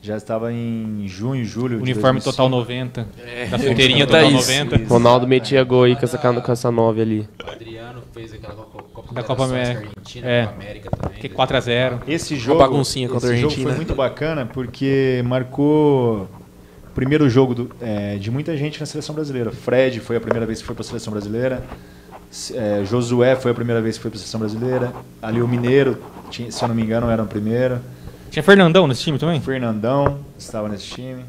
Já estava em junho, julho. Uniforme total 90. Da chuteirinha total 90. Isso. Ronaldo metia gol aí com essa 9 ali. O Adriano fez aquela Copa da Copa América. Copa América também. Que 4-0. Esse jogo, baguncinha contra a Argentina. Esse jogo foi muito bacana porque marcou o primeiro jogo de muita gente na seleção brasileira. Fred foi a primeira vez que foi para a seleção brasileira. Josué foi a primeira vez que foi para a seleção brasileira. Ali o Mineiro, se eu não me engano, era o primeiro. Tinha Fernandão nesse time também? Fernandão estava nesse time.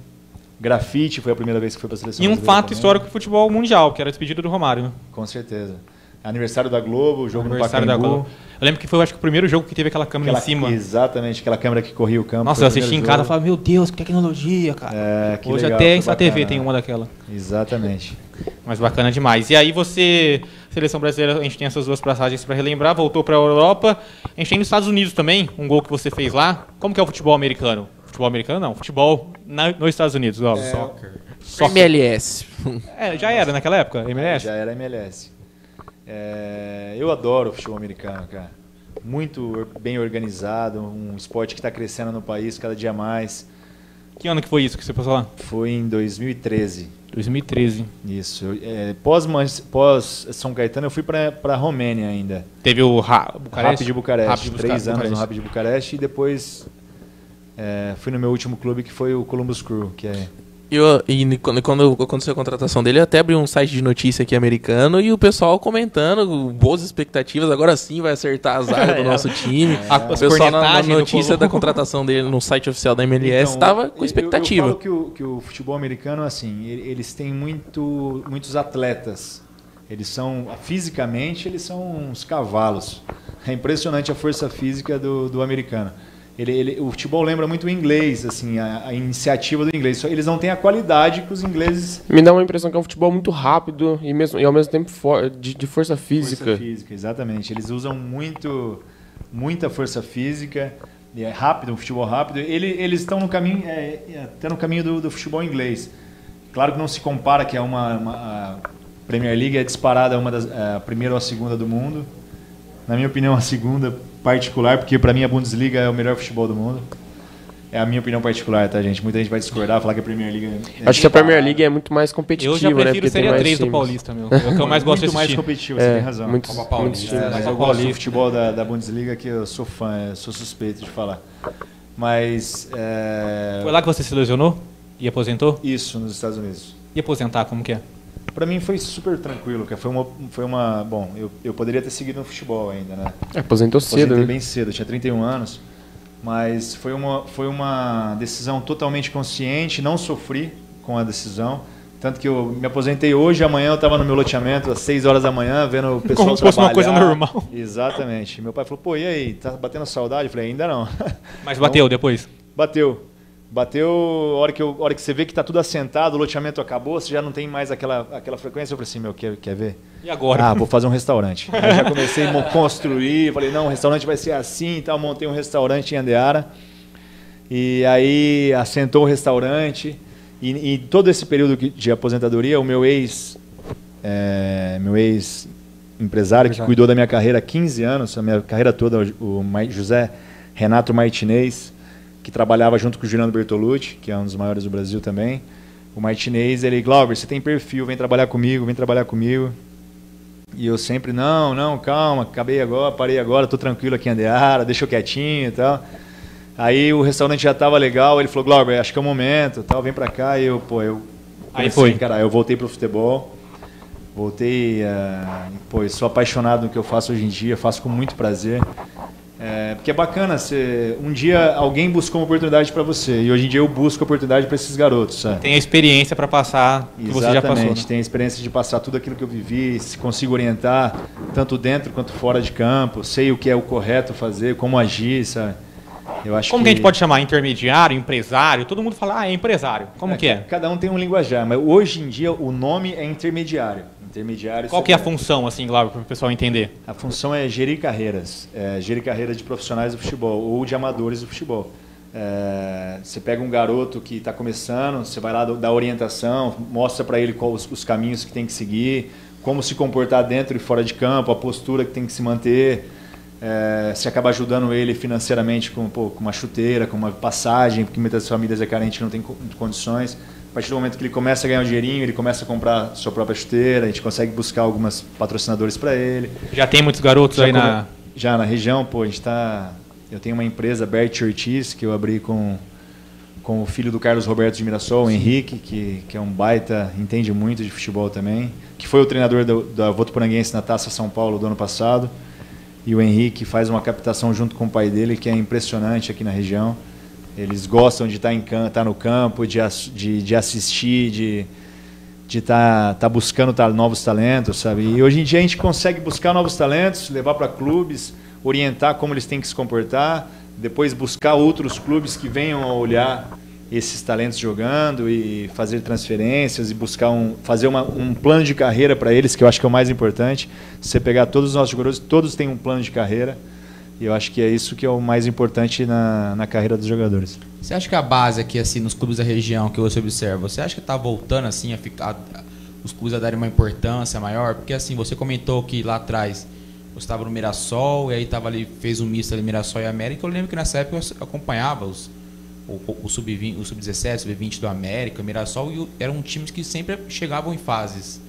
Grafite foi a primeira vez que foi para a seleção brasileira. E um fato também. Histórico do futebol mundial, que era a despedida do Romário. Né? Com certeza. Aniversário da Globo, o jogo no Pacaembu. Eu lembro que foi, acho que o primeiro jogo que teve aquela câmera em cima. Exatamente, aquela câmera que corria o campo. Nossa, eu assisti em casa e falava, meu Deus, que tecnologia, cara. Que hoje legal, até em sua TV tem uma daquela. Exatamente. Mas bacana demais. E aí você, seleção brasileira, a gente tem essas duas passagens para relembrar, voltou para a Europa. A gente tem nos Estados Unidos também, um gol que você fez lá. Como que é o futebol americano? Futebol americano não, futebol nos Estados Unidos. Ó. Soccer. MLS. Já era naquela época, MLS? Já era MLS. Eu adoro o futebol americano, cara. Muito bem organizado, um esporte que está crescendo no país cada dia mais. Que ano que foi isso que você passou lá? Foi em 2013. 2013. Isso. Pós São Caetano, eu fui para a Romênia ainda. Teve o Bucareste? Rapid Bucareste. 3 anos no Rapid Bucareste e depois fui no meu último clube, que foi o Columbus Crew, que é... E quando aconteceu a contratação dele, eu até abri um site de notícia aqui americano e o pessoal comentando, boas expectativas, agora sim vai acertar a zaga do nosso time. O pessoal na notícia da contratação dele no site oficial da MLS estava com expectativa. Eu falo que o futebol americano, assim, eles têm muitos atletas. Eles são, fisicamente, eles são uns cavalos. É impressionante a força física do americano. O futebol lembra muito o inglês, assim, a iniciativa do inglês. Eles não têm a qualidade que os ingleses... Me dá uma impressão que é um futebol muito rápido e ao mesmo tempo de força física. Força física, exatamente. Eles usam muita força física, e é rápido, um futebol rápido. Eles estão no caminho, até no caminho do futebol inglês. Claro que não se compara, que a Premier League é disparada a primeira ou a segunda do mundo. Na minha opinião, a segunda particular, porque para mim a Bundesliga é o melhor futebol do mundo. É a minha opinião particular, tá, gente? Muita gente vai discordar, falar que a Premier League Acho que a Premier League é muito mais competitiva, né? Eu já prefiro Série 3 do Paulista, meu. É o que eu mais gosto de assistir. Muito mais competitivo, você tem razão. Mas eu gosto do futebol da Bundesliga, que eu sou fã, sou suspeito de falar. Mas... Foi lá que você se lesionou e aposentou? Isso, nos Estados Unidos. E aposentar, como que é? Para mim foi super tranquilo, que foi uma bom, eu poderia ter seguido no futebol ainda, né? Aposentou cedo, né? Bem cedo, eu tinha 31 anos, mas foi uma decisão totalmente consciente, não sofri com a decisão, tanto que eu me aposentei hoje, amanhã eu estava no meu loteamento às 6 horas da manhã, vendo o pessoal como se fosse uma coisa normal. Exatamente. Meu pai falou, pô, e aí, tá batendo saudade? Eu falei, ainda não. Mas bateu depois? Bateu, a hora que você vê que está tudo assentado, o loteamento acabou, você já não tem mais aquela frequência. Eu falei assim, quer ver? E agora? Vou fazer um restaurante. Aí já comecei a construir, falei, não, o restaurante vai ser assim e tal. Montei um restaurante em Andeara. E aí assentou o restaurante. E todo esse período de aposentadoria, o meu ex-empresário, que cuidou da minha carreira há 15 anos, a minha carreira toda, o José Renato Martinez, que trabalhava junto com o Juliano Bertolucci, que é um dos maiores do Brasil também. O Martinez, Glauber, você tem perfil, vem trabalhar comigo. E eu sempre, não, calma, parei agora, tô tranquilo aqui em Andeara, deixa eu quietinho e tal. Aí o restaurante já tava legal, ele falou, Glauber, acho que é o momento, tal, vem pra cá. E eu cara, eu voltei pro futebol, eu sou apaixonado no que eu faço hoje em dia, faço com muito prazer. Porque é bacana, um dia alguém buscou uma oportunidade para você e hoje em dia eu busco oportunidade para esses garotos, sabe? Tem a experiência para passar que você já passou, né? Tem a experiência de passar tudo aquilo que eu vivi, consigo orientar tanto dentro quanto fora de campo, sei o que é o correto fazer, como agir, sabe? Eu acho como que a gente pode chamar? Intermediário, empresário? Todo mundo fala, é empresário. Como que é? Cada um tem um linguajar, mas hoje em dia o nome é intermediário. Qual que é a função, assim, Glauber, para o pessoal entender? A função é gerir carreiras de profissionais do futebol ou de amadores do futebol. Você pega um garoto que está começando, você vai lá dar orientação, mostra para ele quais os caminhos que tem que seguir, como se comportar dentro e fora de campo, a postura que tem que se manter. Você acaba ajudando ele financeiramente com uma chuteira, com uma passagem, porque muitas famílias é carente e não tem condições. A partir do momento que ele começa a ganhar um dinheirinho, ele começa a comprar sua própria chuteira, a gente consegue buscar algumas patrocinadores para ele. Já tem muitos garotos aí Já na região, eu tenho uma empresa, Bert Ortiz, que eu abri com o filho do Carlos Roberto de Mirassol, o Henrique, que é um baita, entende muito de futebol também, que foi o treinador da Votuporanguense na Taça São Paulo do ano passado. E o Henrique faz uma captação junto com o pai dele, que é impressionante aqui na região. Eles gostam de estar no campo, de assistir, de estar buscando novos talentos, sabe? E hoje em dia a gente consegue buscar novos talentos, levar para clubes, orientar como eles têm que se comportar, depois buscar outros clubes que venham a olhar esses talentos jogando e fazer transferências e buscar fazer um plano de carreira para eles, que eu acho que é o mais importante. Se você pegar todos os nossos jogadores, todos têm um plano de carreira. E eu acho que é isso que é o mais importante na carreira dos jogadores. Você acha que a base aqui, assim, nos clubes da região que você observa, você acha que está voltando assim a ficar, os clubes a darem uma importância maior? Porque assim, você comentou que lá atrás você estava no Mirassol e aí fez um misto ali Mirassol e América. Eu lembro que nessa época eu acompanhava os o Sub-20, o Sub-17, Sub-20 do América, o Mirassol, eram times que sempre chegavam em fases.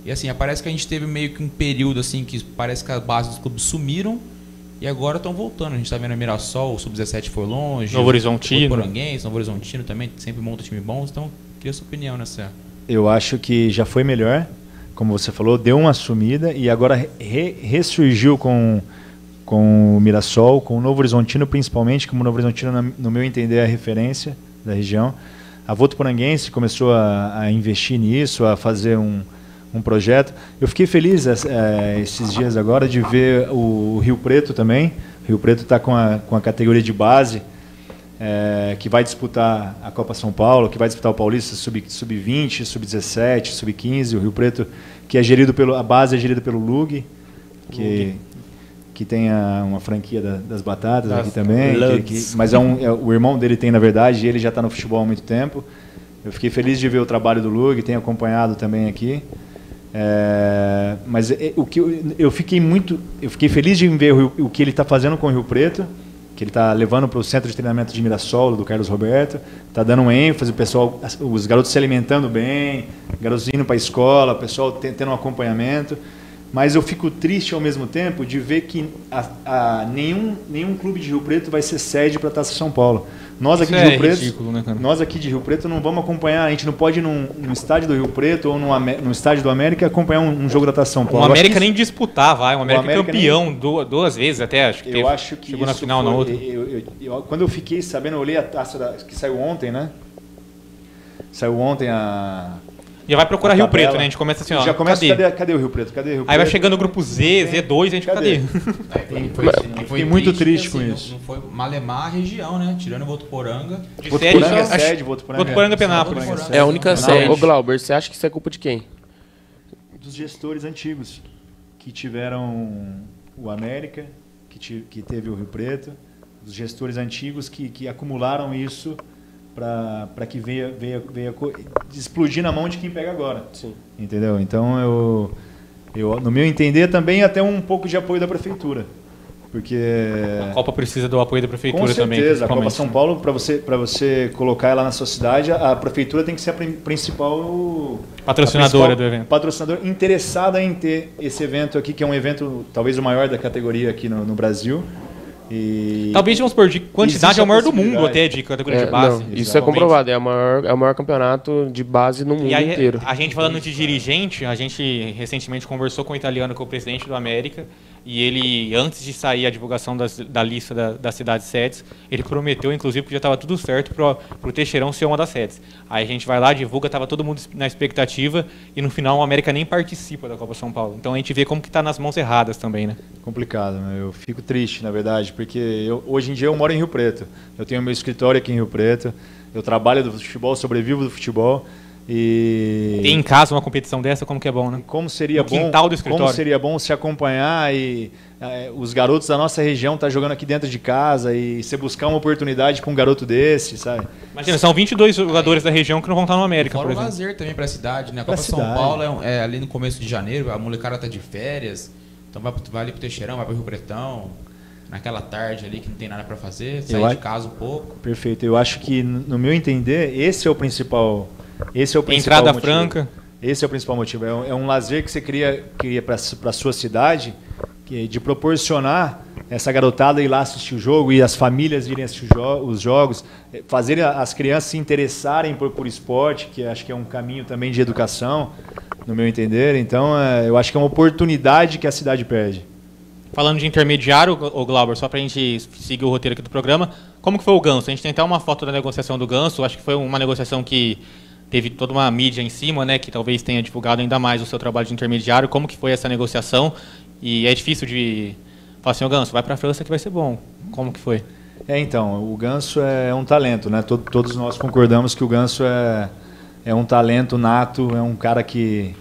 E assim, parece que a gente teve meio que um período assim que parece que as bases dos clubes sumiram e agora estão voltando. A gente está vendo o Mirassol, o Sub-17 foi longe, Novo Horizontino, Novo Horizontino também sempre monta time bons. Então, queria a sua opinião nessa. Eu acho que já foi melhor, como você falou, deu uma sumida e agora ressurgiu com o Mirassol, com o Novo Horizontino principalmente, como o Novo Horizontino, no meu entender, é a referência da região. A Votuporanguense começou a investir nisso, a fazer um projeto. Eu fiquei feliz esses dias agora de ver o Rio Preto também. O Rio Preto está com a categoria de base, que vai disputar a Copa São Paulo, que vai disputar o Paulista Sub-20, Sub-17, Sub-15. O Rio Preto, que é gerido a base é gerida pelo LUG, que tem uma franquia das batatas aqui também. Mas o irmão dele tem, na verdade, e ele já está no futebol há muito tempo. Eu fiquei feliz de ver o trabalho do LUG, tenho acompanhado também aqui. Mas eu fiquei feliz de ver o que ele está fazendo com o Rio Preto, que ele está levando para o centro de treinamento de Mirassol, do Carlos Roberto, está dando ênfase, o pessoal, os garotos se alimentando bem, garotos indo para a escola, o pessoal tendo um acompanhamento. Mas eu fico triste ao mesmo tempo de ver que nenhum clube de Rio Preto vai ser sede para a Taça São Paulo. Nós aqui de Rio Preto, ridículo, né, cara? Nós aqui de Rio Preto não vamos acompanhar, a gente não pode ir no estádio do Rio Preto ou no estádio do América acompanhar um jogo da Taça São Paulo. O América nem disputar, vai. O América é campeão duas vezes até, acho que teve. Eu acho que chegou na final na outra. Quando eu fiquei sabendo, eu olhei a taça que saiu ontem, né? Saiu ontem Já vai procurar Rio Preto, né? A gente começa assim, ó. Já começa, cadê o Rio Preto? Aí vai chegando o grupo Z, Z2, a gente cadê? Fiquei muito triste com isso. Não foi Malemar a região, né? Tirando Votuporanga. Votuporanga é sede, Votuporanga é Penápolis. É a única sede. Ô Glauber, você acha que isso é culpa de quem? Dos gestores antigos, que tiveram o América, que teve o Rio Preto, dos gestores antigos que acumularam isso para que veia explodir na mão de quem pega agora. Sim. Entendeu? Então, eu, no meu entender, também até um pouco de apoio da prefeitura. Porque a Copa precisa do apoio da prefeitura também. Com certeza. A Copa São Paulo, para você colocar ela na sua cidade, a prefeitura tem que ser a principal patrocinadora do evento. Patrocinadora interessada em ter esse evento aqui, que é um evento talvez o maior da categoria aqui no Brasil. Talvez, vamos por de quantidade, é o maior do mundo até, de categoria de base. Não, isso é comprovado, é o maior campeonato de base no mundo inteiro. A gente falando de dirigente, a gente recentemente conversou com o italiano, que é o presidente do América, e ele, antes de sair a divulgação da lista das cidades sedes, ele prometeu, inclusive, que já estava tudo certo para o Teixeirão ser uma das sedes. Aí a gente vai lá, divulga, estava todo mundo na expectativa, e no final o América nem participa da Copa São Paulo. Então a gente vê como que está nas mãos erradas também, né? Complicado, né? Eu fico triste, na verdade, porque hoje em dia eu moro em Rio Preto. Eu tenho meu escritório aqui em Rio Preto, eu trabalho do futebol, sobrevivo do futebol. E tem em casa uma competição dessa, como que é bom, né? Como seria bom se acompanhar e os garotos da nossa região tá jogando aqui dentro de casa e você buscar uma oportunidade para um garoto desse, sabe? Imagina, são 22 jogadores da região que não vão estar no América, fora por exemplo. O lazer também para a cidade, né? A Copa São Paulo é ali no começo de janeiro, a molecada tá de férias, então vai ali pro Teixeirão, vai pro Rio Pretão, naquela tarde ali que não tem nada para fazer, sair de casa um pouco. Perfeito, eu acho que, no meu entender, esse é o principal entrada motivo. Franca. Esse é o principal motivo. É um lazer que você cria para a sua cidade, de proporcionar essa garotada ir lá assistir o jogo e as famílias irem assistir os jogos, fazer as crianças se interessarem por esporte, que acho que é um caminho também de educação, no meu entender. Então, eu acho que é uma oportunidade que a cidade perde. Falando de intermediário, o Glauber, só para a gente seguir o roteiro aqui do programa, como que foi o Ganso? A gente tem até uma foto da negociação do Ganso, acho que foi uma negociação que teve toda uma mídia em cima, né, que talvez tenha divulgado ainda mais o seu trabalho de intermediário. Como que foi essa negociação? E é difícil de falar assim, Ganso, vai para a França que vai ser bom. Como que foi? Então, o Ganso é um talento, né? Todos nós concordamos que o Ganso é um talento nato, é um cara que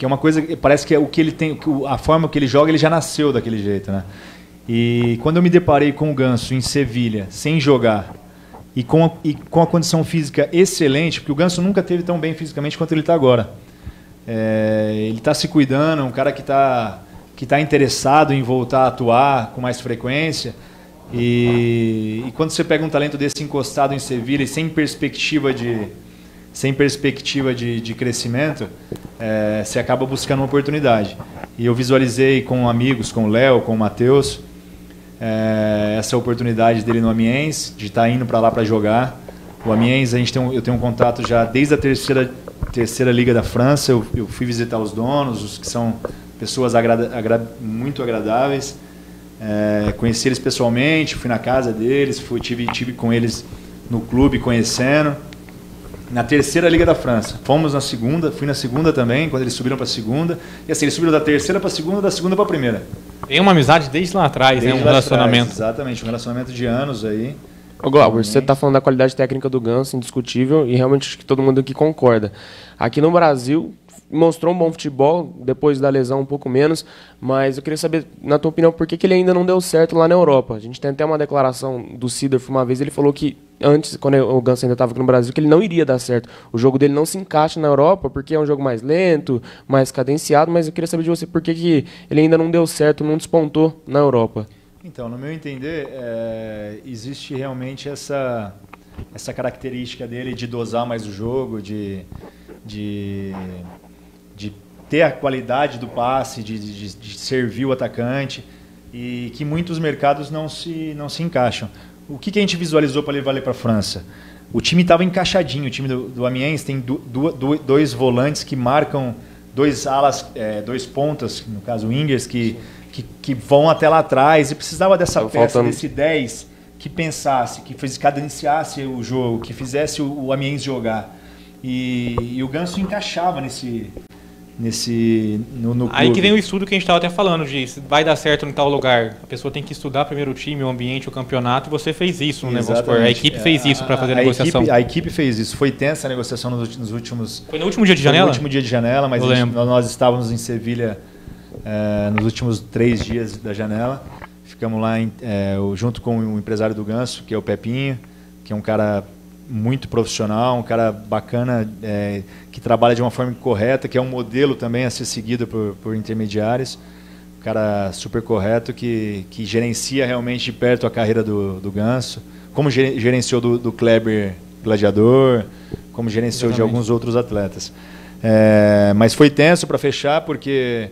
é uma coisa, parece que é o que ele tem, a forma que ele joga, ele já nasceu daquele jeito, né? E quando eu me deparei com o Ganso em Sevilha, sem jogar, e com a condição física excelente, porque o Ganso nunca teve tão bem fisicamente quanto ele está agora. Ele está se cuidando, é um cara que está interessado em voltar a atuar com mais frequência. E quando você pega um talento desse encostado em Sevilha e sem perspectiva de crescimento, você acaba buscando uma oportunidade. E eu visualizei com amigos, com o Léo, com o Matheus, essa oportunidade dele no Amiens, de estar indo para lá para jogar. O Amiens, eu tenho um contato já desde a terceira Liga da França. Eu fui visitar os donos, os que são pessoas muito agradáveis. Conheci eles pessoalmente, fui na casa deles, tive com eles no clube conhecendo. Na terceira Liga da França. Fomos na segunda, fui na segunda também, quando eles subiram para a segunda. E assim, eles subiram da terceira para a segunda, da segunda para a primeira. Tem uma amizade desde lá atrás, um relacionamento. Exatamente, um relacionamento de anos aí. Ô Glauber, você está falando da qualidade técnica do Ganso, indiscutível, e realmente acho que todo mundo aqui concorda. Aqui no Brasil, mostrou um bom futebol, depois da lesão um pouco menos, mas eu queria saber, na tua opinião, por que ele ainda não deu certo lá na Europa? A gente tem até uma declaração do Seedorf uma vez, ele falou que antes, quando o Ganso ainda estava aqui no Brasil, que ele não iria dar certo. O jogo dele não se encaixa na Europa, porque é um jogo mais lento, mais cadenciado, mas eu queria saber de você por que ele ainda não deu certo, não despontou na Europa. Então, no meu entender, existe realmente essa característica dele de dosar mais o jogo, de ter a qualidade do passe, de servir o atacante, e que muitos mercados não se encaixam. O que a gente visualizou para levar ele para a França? O time estava encaixadinho, o time do Amiens tem dois volantes que marcam, dois alas, dois pontas, no caso wingers, que vão até lá atrás, e precisava dessa peça, desse 10 que pensasse, que cadenciasse o jogo, que fizesse o Amiens jogar. E o Ganso encaixava no clube. Aí que vem o estudo que a gente estava até falando, de vai dar certo em tal lugar. A pessoa tem que estudar primeiro o time, o ambiente, o campeonato, e você fez isso, né? Vamos supor, a equipe fez isso para fazer a negociação. A equipe fez isso. Foi tensa a negociação nos últimos... Foi no último dia de janela? Foi no último dia de janela, mas nós estávamos em Sevilha nos últimos 3 dias da janela. Ficamos lá junto com o empresário do Ganso, que é o Pepinho, que é um cara muito profissional, um cara bacana, que trabalha de uma forma correta, que é um modelo também a ser seguido por intermediários. Um cara super correto, que gerencia realmente de perto a carreira do Ganso, como gerenciou do Kleber Gladiador, como gerenciou de alguns outros atletas. Mas foi tenso para fechar, porque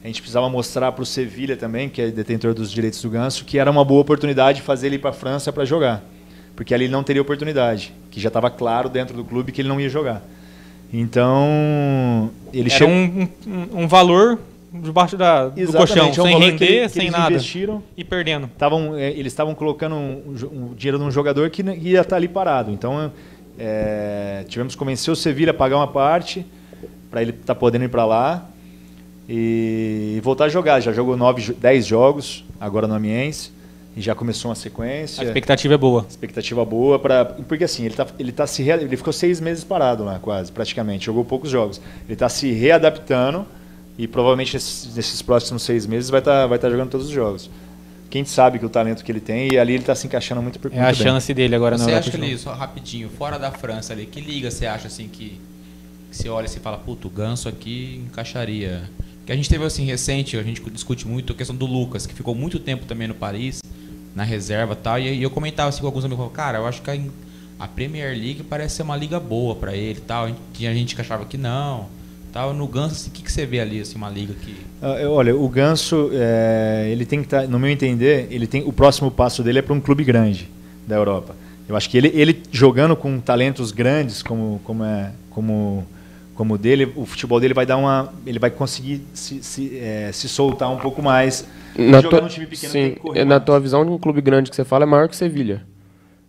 a gente precisava mostrar para o Sevilha também, que é detentor dos direitos do Ganso, que era uma boa oportunidade de fazer ele ir para a França para jogar. Porque ali ele não teria oportunidade, que já estava claro dentro do clube que ele não ia jogar. Então, ele era um valor debaixo do colchão, sem render, sem nada, e perdendo. Eles estavam colocando um dinheiro num jogador que ia estar ali parado. Então, tivemos que convencer o Sevilha a pagar uma parte, para ele estar podendo ir para lá e voltar a jogar. Já jogou 10 jogos, agora no Amiens. E já começou uma sequência. A expectativa é boa. Expectativa boa, porque assim, ele ficou 6 meses parado lá, quase, praticamente. Jogou poucos jogos. Ele está se readaptando e provavelmente nesses próximos 6 meses vai tá jogando todos os jogos. Quem sabe que o talento que ele tem, e ali ele está se encaixando muito bem. É a chance dele agora. Você acha que ele, só rapidinho, fora da França ali, que liga você acha assim que você olha e você fala, puto, o Ganso aqui encaixaria? Que a gente teve assim recente, a gente discute muito a questão do Lucas, que ficou muito tempo também no Paris, na reserva e tal, e eu comentava assim com alguns amigos, cara, eu acho que a Premier League parece ser uma liga boa para ele e tal. Tinha gente que achava que não. Tal. No Ganso, assim, o que você vê ali, assim, uma liga que... Olha, o Ganso, ele tem que estar, no meu entender, o próximo passo dele é para um clube grande da Europa. Eu acho que ele jogando com talentos grandes como o dele, o futebol dele ele vai conseguir se soltar um pouco mais. Jogar num time pequeno tem que correr na tua visão, de um clube grande que você fala é maior que Sevilha?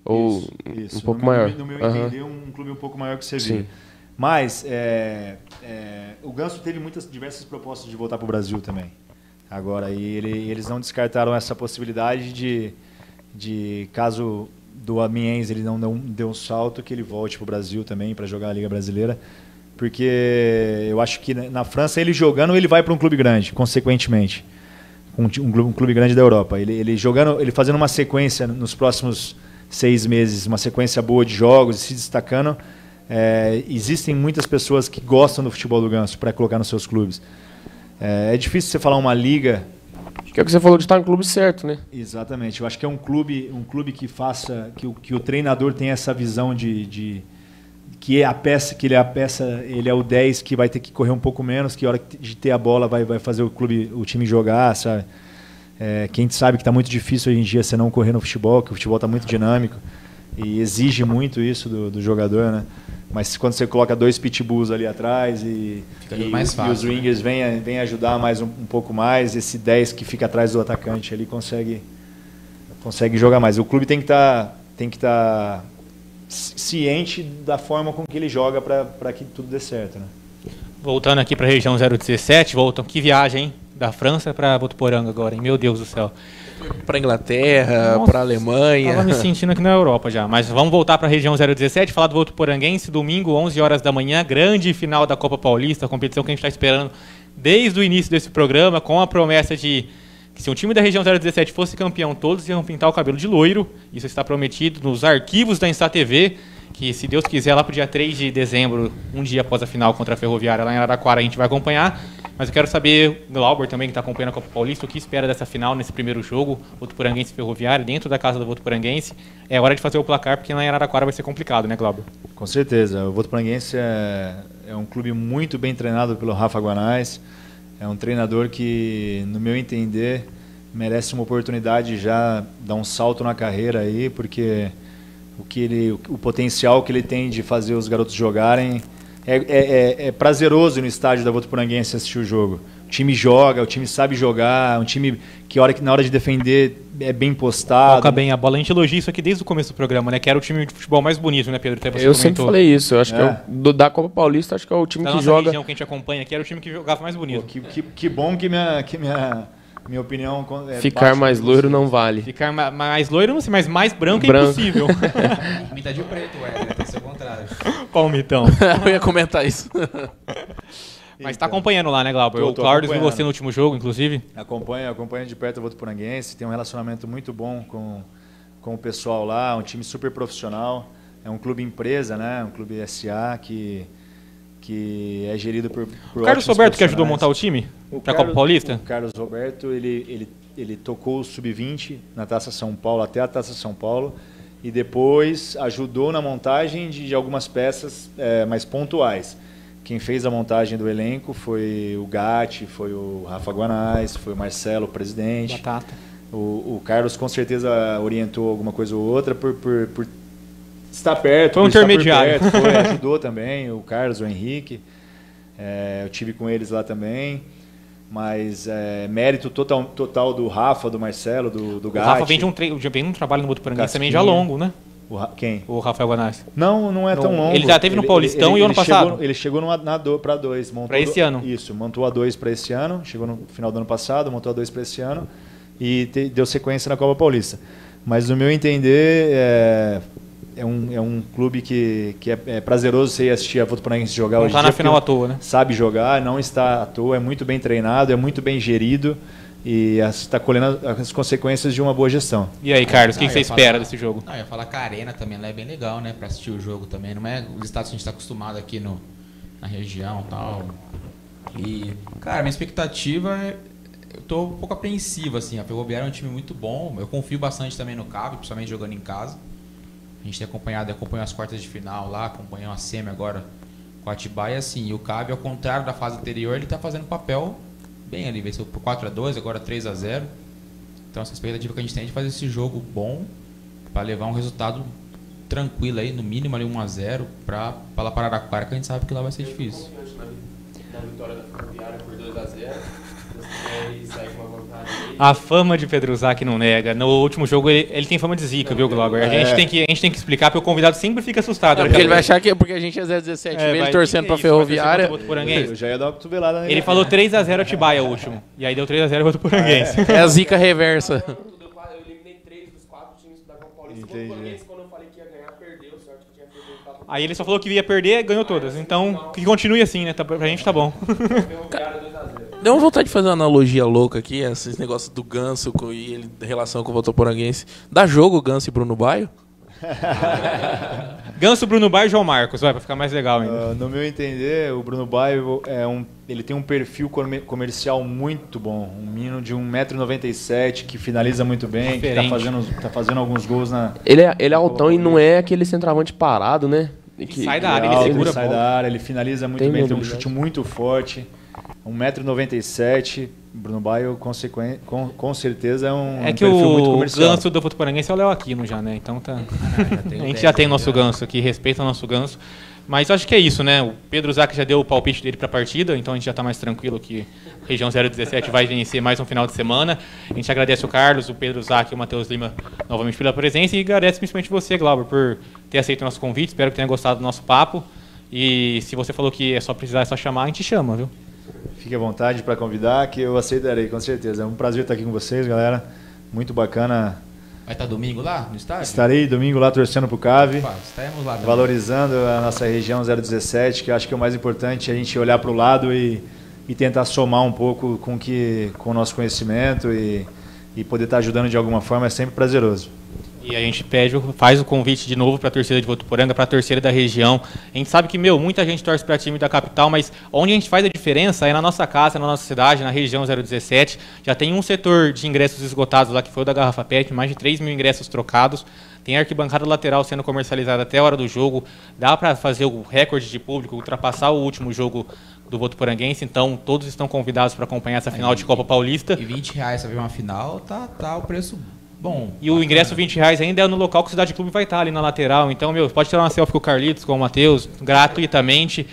Ou isso. Um pouco maior? No meu entender, um clube um pouco maior que Sevilha. Sim. Mas o Ganso teve diversas propostas de voltar para o Brasil também. Agora, eles não descartaram essa possibilidade de caso do Amiens ele não dê um salto, que ele volte para o Brasil também para jogar a Liga Brasileira. Porque eu acho que na França, ele jogando, ele vai para um clube grande, consequentemente. Um clube grande da Europa. Ele jogando, ele fazendo uma sequência nos próximos 6 meses, uma sequência boa de jogos, se destacando. Existem muitas pessoas que gostam do futebol do Ganso para colocar nos seus clubes. É difícil você falar uma liga Acho que é o que você falou de estar no clube certo, né? Exatamente. Eu acho que é um clube que faça, que o treinador tenha essa visão que é a peça, ele é o 10 que vai ter que correr um pouco menos, que a hora de ter a bola vai fazer o time jogar, sabe? Quem sabe que está muito difícil hoje em dia você não correr no futebol, que o futebol está muito dinâmico e exige muito isso do jogador, né? Mas quando você coloca 2 pitbulls ali atrás e os wingers vêm ajudar mais um pouco mais, esse 10 que fica atrás do atacante ali consegue jogar mais. O clube tem que estar ciente da forma com que ele joga para que tudo dê certo, né? Voltando aqui para a região 017, que viagem, hein? Da França para Votuporanga agora, hein? Meu Deus do céu. Para Inglaterra, para Alemanha. Estava me sentindo aqui na Europa já, mas vamos voltar para a região 017, falar do Votuporanguense, domingo, 11 horas da manhã, grande final da Copa Paulista, a competição que a gente está esperando desde o início desse programa, com a promessa de que se um time da região 017 fosse campeão, todos iam pintar o cabelo de loiro. Isso está prometido nos arquivos da Insta TV, que se Deus quiser, lá para o dia 3 de dezembro, um dia após a final contra a Ferroviária, lá em Araraquara, a gente vai acompanhar. Mas eu quero saber, Glauber também, que está acompanhando a Copa Paulista, o que espera dessa final nesse primeiro jogo, Votuporanguense e Ferroviária, dentro da casa do Votuporanguense. É hora de fazer o placar, porque lá em Araraquara vai ser complicado, né, Glauber? Com certeza. O Votuporanguense é um clube muito bem treinado pelo Rafa Guanais. É um treinador que, no meu entender, merece uma oportunidade já dar um salto na carreira aí, porque o potencial que ele tem de fazer os garotos jogarem é prazeroso no estádio da Votuporanguense assistir o jogo. O time joga, o time sabe jogar, um time que na hora de defender é bem postado. Toca bem a bola. A gente elogia isso aqui desde o começo do programa, né? Que era o time de futebol mais bonito, né, Pedro? Até eu sempre falei isso. Eu acho que da Copa Paulista, acho que é o time que joga... Da nossa região que a gente acompanha aqui, era o time que jogava mais bonito. Que bom que minha opinião... Ficar mais loiro não vale. Ficar mais loiro não sei, mas mais branco é impossível. Mitad de preto, tem que ser o contrário. Qual mitão? Eu ia comentar isso. Mas está acompanhando lá, né, Glauber? O Claudio viu você no último jogo, inclusive. Acompanho de perto o Votuporanguense, tem um relacionamento muito bom com o pessoal lá, um time super profissional, é um clube empresa, né, um clube SA que é gerido por o Carlos Roberto que ajudou a montar o time para a Copa Paulista? O Carlos Roberto, ele tocou o Sub-20 na Taça São Paulo, até a Taça São Paulo, e depois ajudou na montagem de algumas peças mais pontuais. Quem fez a montagem do elenco foi o Gatti, foi o Rafa Guanais, foi o Marcelo, o presidente. Batata. O Carlos com certeza orientou alguma coisa ou outra por estar perto. Foi um intermediário. Ajudou também, o Carlos, o Henrique. Eu tive com eles lá também. Mas mérito total do Rafa, do Marcelo, do Gatti. O Rafa vem um trabalho no Votuporanguense também já longo, né? Quem? O Rafael Guanais. Não é tão longo. Ele já teve no Paulistão e ano passado. Ele chegou para 2. Para esse ano. Isso, montou a 2 para esse ano. Chegou no final do ano passado, montou a 2 para esse ano. E deu sequência na Copa Paulista. Mas, no meu entender, é um clube que é prazeroso você ir assistir a Votuporanguense jogar hoje. Não está na final à toa, né? Sabe jogar, não está à toa, é muito bem treinado, é muito bem gerido. E está colhendo as consequências de uma boa gestão. E aí, Carlos, o que você espera desse jogo? Eu ia falar que a arena também lá é bem legal, né? Pra assistir o jogo também. Não é os estados que a gente está acostumado aqui na região e tal. E, cara, minha expectativa eu tô um pouco apreensivo, assim. A Ferroviária é um time muito bom. Eu confio bastante também no Cabe, principalmente jogando em casa. A gente tem acompanhou as quartas de final lá, acompanhou a semi agora com a Atibaia, assim. E o Cabe, ao contrário da fase anterior, ele tá fazendo papel bem ali, venceu por 4-2, agora 3-0. Então essa expectativa que a gente tem é de fazer esse jogo bom para levar um resultado tranquilo aí, no mínimo ali 1-0 para lá para Araraquara, que a gente sabe que lá vai ser difícil. Na vitória da Ferroviária por 2-0. A fama de Pedro Zac não nega. No último jogo ele tem fama de zica, viu, Glauber? A gente tem que explicar, porque o convidado sempre fica assustado. Porque ele vai achar que é porque a gente é 017, ele torcendo pra Ferroviária. Eu já ia dar uma cotovelada nele. Ele falou 3-0 Atibaia o último. E aí deu 3-0 o Votuporanguense. É a zica reversa. Eu eliminei 3 dos 4 times da Copa Paulista. Quando eu falei que ia ganhar, perdeu. Sorte que tinha perdido. Aí ele só falou que ia perder e ganhou todas. Então, que continue assim, né? Pra gente tá bom. Deu uma vontade de fazer uma analogia louca aqui, esses negócios do Ganso e ele, relação com o Votuporanguense. Dá jogo o Ganso e Bruno Baio? Ganso, Bruno Baio e João Marcos, vai, pra ficar mais legal ainda. No meu entender, o Bruno Baio ele tem um perfil comercial muito bom. Um menino de 1,97 m que finaliza muito bem, Diferente. que tá fazendo alguns gols na... Ele é altão e não é aquele centroavante parado, né? Que sai da área, ele alto, segura ele sai da área, ele finaliza muito bem, tem um chute muito forte. 1,97 m. Bruno Baio, com certeza, é um perfil muito comercial. O ganso do Votuporanguense é o Léo Aquino já, né? Então tá. A gente já tem nosso ganso aqui, respeita o nosso ganso. Mas acho que é isso, né? O Pedro Zac já deu o palpite dele para a partida, então a gente já está mais tranquilo que a região 017 vai vencer mais um final de semana. A gente agradece o Carlos, o Pedro Zac e o Matheus Lima novamente pela presença e agradece principalmente você, Glauber, por ter aceito o nosso convite. Espero que tenha gostado do nosso papo. E se você falou que é só precisar, é só chamar, a gente chama, viu? Fique à vontade para convidar, que eu aceitarei, com certeza. É um prazer estar aqui com vocês, galera. Muito bacana. Vai estar domingo lá no estádio? Estarei domingo lá torcendo pro CAV. Opa, estaremos lá também. Valorizando a nossa região 017, que eu acho que é o mais importante, a gente olhar para o lado e tentar somar um pouco com o nosso conhecimento e poder estar ajudando de alguma forma é sempre prazeroso. E a gente faz o convite de novo para a torcida de Votuporanga, para a torcida da região. A gente sabe que, muita gente torce para time da capital, mas onde a gente faz a diferença é na nossa casa, na nossa cidade, na região 017. Já tem um setor de ingressos esgotados lá, que foi o da Garrafa PET, mais de 3 mil ingressos trocados. Tem a arquibancada lateral sendo comercializada até a hora do jogo. Dá para fazer o recorde de público, ultrapassar o último jogo do Votuporanguense. Então, todos estão convidados para acompanhar essa final de Copa Paulista. E R$20 para ver uma final, tá o preço bom. E o ingresso R$20 ainda é no local que o Cidade Clube vai estar, ali na lateral. Então, pode tirar uma selfie com o Carlitos, com o Matheus, gratuitamente.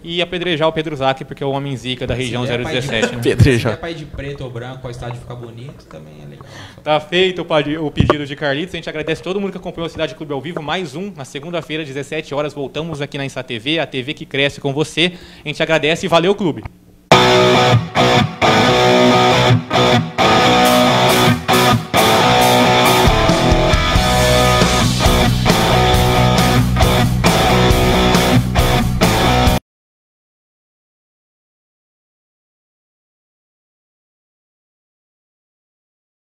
E apedrejar o Pedro Zac, porque é o homem zica da região 017. Né? Se é para ir de preto ou branco, para o estádio ficar bonito, também é legal. Tá feito o pedido de Carlitos. A gente agradece todo mundo que acompanhou a Cidade Clube ao vivo. Mais um, na segunda-feira, 17 horas. Voltamos aqui na Insa TV, a TV que cresce com você. A gente agradece e valeu, clube!